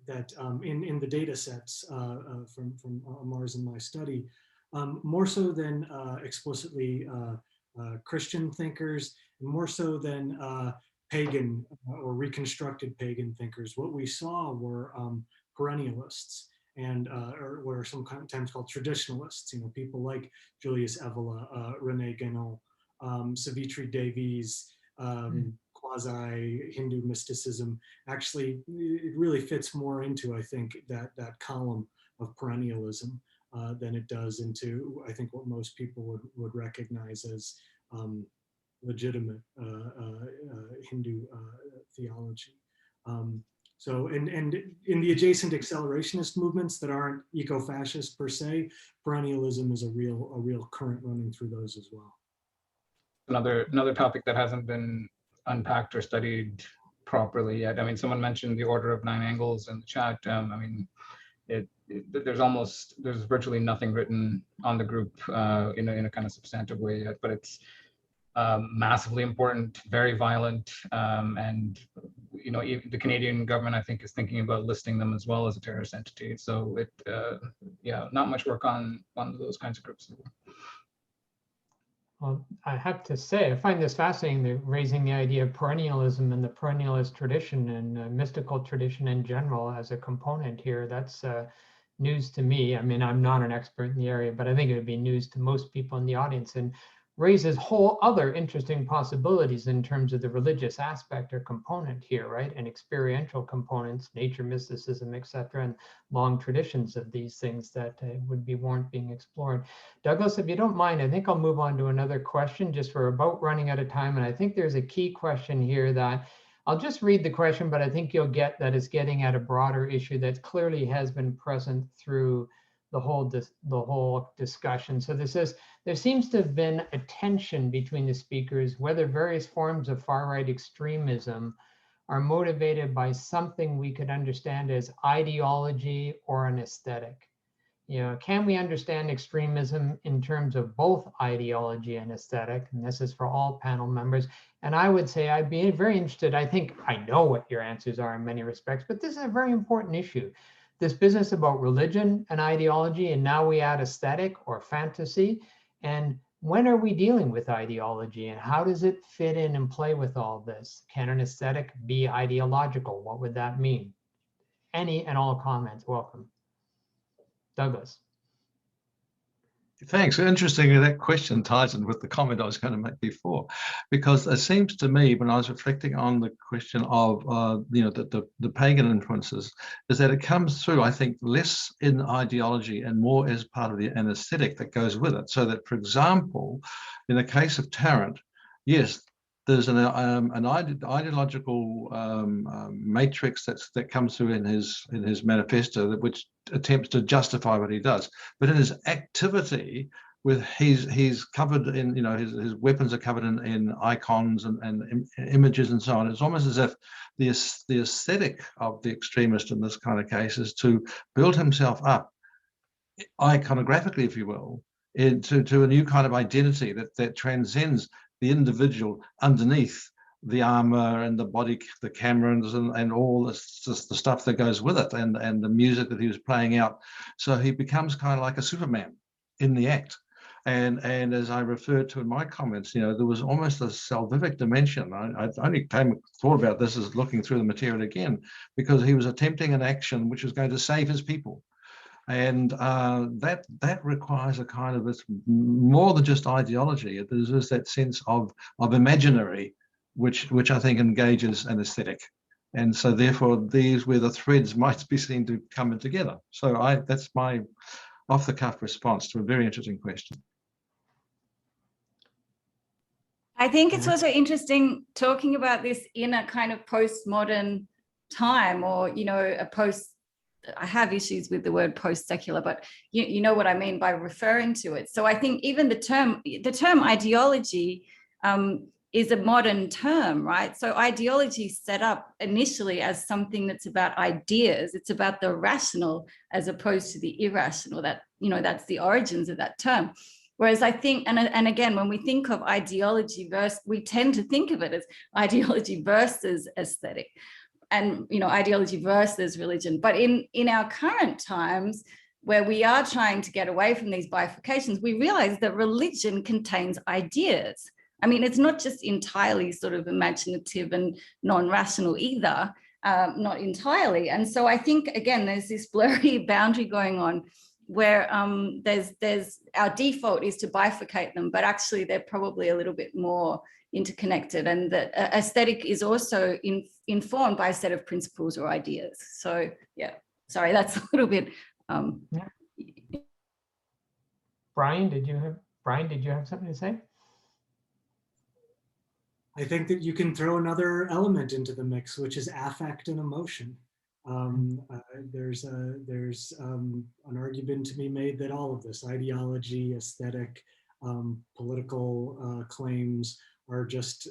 that in the data sets from Amar's and my study, more so than explicitly Christian thinkers, more so than pagan or reconstructed pagan thinkers, what we saw were perennialists, and or what are sometimes called traditionalists, you know, people like Julius Evola, Rene Guénon, Savitri Davies, quasi-Hindu mysticism. Actually, it really fits more into, I think, that column of perennialism than it does into, I think, what most people would recognize as legitimate Hindu theology. So, and in the adjacent accelerationist movements that aren't eco-fascist per se, perennialism is a real current running through those as well. Another topic that hasn't been unpacked or studied properly yet. I mean, someone mentioned the Order of Nine Angles in the chat. I mean, there's virtually nothing written on the group in a kind of substantive way yet, but it's massively important, very violent, and you know, even the Canadian government, I think, is thinking about listing them as well as a terrorist entity. So yeah, not much work on those kinds of groups. Well, I have to say, I find this fascinating, they're raising the idea of perennialism and the perennialist tradition and mystical tradition in general as a component here. That's news to me. I mean, I'm not an expert in the area, but I think it would be news to most people in the audience, and raises whole other interesting possibilities in terms of the religious aspect or component here, right? And experiential components, nature, mysticism, etc., and long traditions of these things that would be warrant being explored. Douglas, if you don't mind, I think I'll move on to another question, just we're about running out of time. And I think there's a key question here that I'll just read the question, but I think you'll get that it's getting at a broader issue that clearly has been present through the whole discussion. So this says, there seems to have been a tension between the speakers whether various forms of far-right extremism are motivated by something we could understand as ideology or an aesthetic. You know, can we understand extremism in terms of both ideology and aesthetic? And this is for all panel members. And I would say I'd be very interested. I think I know what your answers are in many respects, but this is a very important issue. This business about religion and ideology, and now we add aesthetic or fantasy. And when are we dealing with ideology, and how does it fit in and play with all this? Can an aesthetic be ideological? What would that mean? Any and all comments, welcome. Douglas. Thanks. Interestingly, that question ties in with the comment I was going to make before, because it seems to me, when I was reflecting on the question of you know, the pagan influences, is that it comes through, I think, less in ideology and more as part of an aesthetic that goes with it. So that, for example, in the case of Tarrant, yes, there's an ideological matrix that comes through in his manifesto, which attempts to justify what he does. But in his activity, with he's covered in, you know, his weapons are covered in icons and images and so on. It's almost as if the aesthetic of the extremist in this kind of case is to build himself up iconographically, if you will, into a new kind of identity that transcends the individual underneath the armor and the body, the cameras, and all this, just the stuff that goes with it, and the music that he was playing out. So he becomes kind of like a Superman in the act. And as I referred to in my comments, you know, there was almost a salvific dimension. I only thought about this as looking through the material again, because he was attempting an action which was going to save his people. And that requires a kind of, it's more than just ideology. There's that sense of imaginary, which I think engages an aesthetic. And so therefore these where the threads might be seen to come together. So that's my off-the-cuff response to a very interesting question. I think it's also interesting talking about this in a kind of postmodern time, or, you know, I have issues with the word post-secular, but you know what I mean by referring to it. So I think even the term ideology is a modern term, right? So ideology is set up initially as something that's about ideas. It's about the rational as opposed to the irrational. That, you know, that's the origins of that term. Whereas I think, and again, when we think of ideology we tend to think of it as ideology versus aesthetic, and, you know, ideology versus religion. But in our current times, where we are trying to get away from these bifurcations, we realize that religion contains ideas. I mean, it's not just entirely sort of imaginative and non-rational either, not entirely. And so I think, again, there's this blurry boundary going on where there's our default is to bifurcate them, but actually they're probably a little bit more interconnected, and that aesthetic is also informed by a set of principles or ideas. So yeah, sorry, that's a little bit. Brian, did you have something to say? I think that you can throw another element into the mix, which is affect and emotion. There's an argument to be made that all of this, ideology, aesthetic, political claims, are just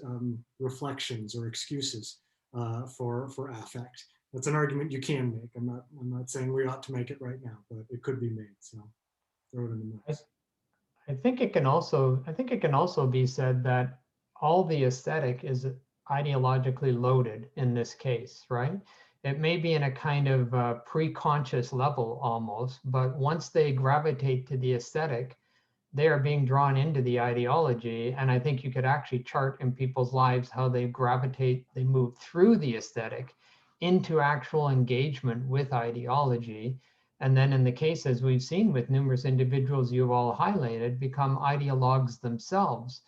reflections or excuses for affect. That's an argument you can make. I'm not saying we ought to make it right now, but it could be made. So throw it in the mix. I think it can also be said that all the aesthetic is ideologically loaded in this case, right? It may be in a kind of pre-conscious level almost, but once they gravitate to the aesthetic, they are being drawn into the ideology. And I think you could actually chart in people's lives how they gravitate, they move through the aesthetic into actual engagement with ideology. And then in the cases we've seen with numerous individuals you've all highlighted, become ideologues themselves.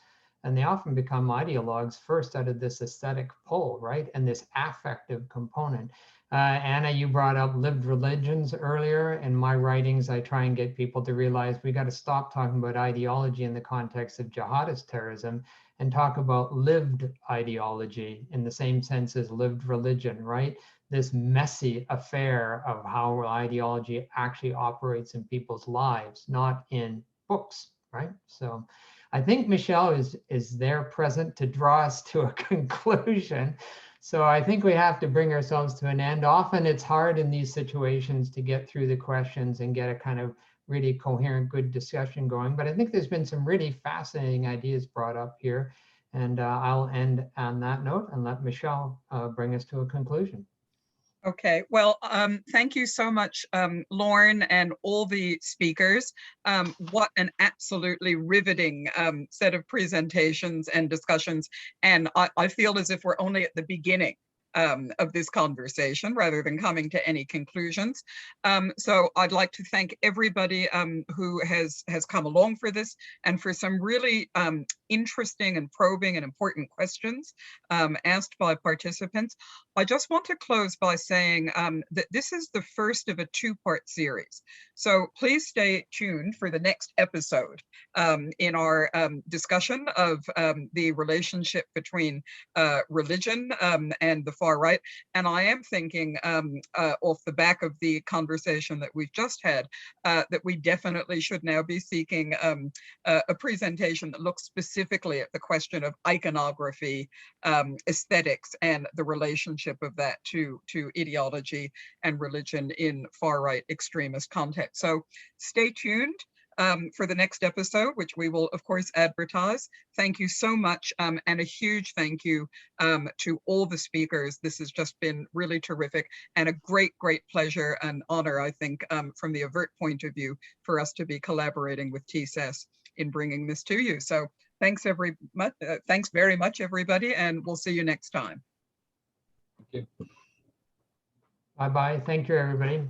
And they often become ideologues first out of this aesthetic pull, right? And this affective component. Anna, you brought up lived religions earlier. In my writings, I try and get people to realize we got to stop talking about ideology in the context of jihadist terrorism and talk about lived ideology in the same sense as lived religion, right? This messy affair of how ideology actually operates in people's lives, not in books, right? So I think Michelle is there present to draw us to a conclusion. So I think we have to bring ourselves to an end. Often it's hard in these situations to get through the questions and get a kind of really coherent, good discussion going. But I think there's been some really fascinating ideas brought up here. And I'll end on that note and let Michelle bring us to a conclusion. Okay, well, thank you so much, Lauren, and all the speakers. What an absolutely riveting set of presentations and discussions. And I feel as if we're only at the beginning of this conversation rather than coming to any conclusions. So I'd like to thank everybody who has come along for this and for some really interesting and probing and important questions asked by participants. I just want to close by saying that this is the first of a two-part series. So please stay tuned for the next episode in our discussion of the relationship between religion and the far right. And I am thinking off the back of the conversation that we've just had, that we definitely should now be seeking a presentation that looks specifically at the question of iconography, aesthetics, and the relationship of that to ideology and religion in far right extremist context. So stay tuned. for the next episode, which we will, of course, advertise. Thank you so much, and a huge thank you to all the speakers. This has just been really terrific and a great, great pleasure and honor, I think, from the AVERT point of view, for us to be collaborating with TSAS in bringing this to you. So thanks very much, everybody, and we'll see you next time. Thank you. Bye-bye. Thank you, everybody.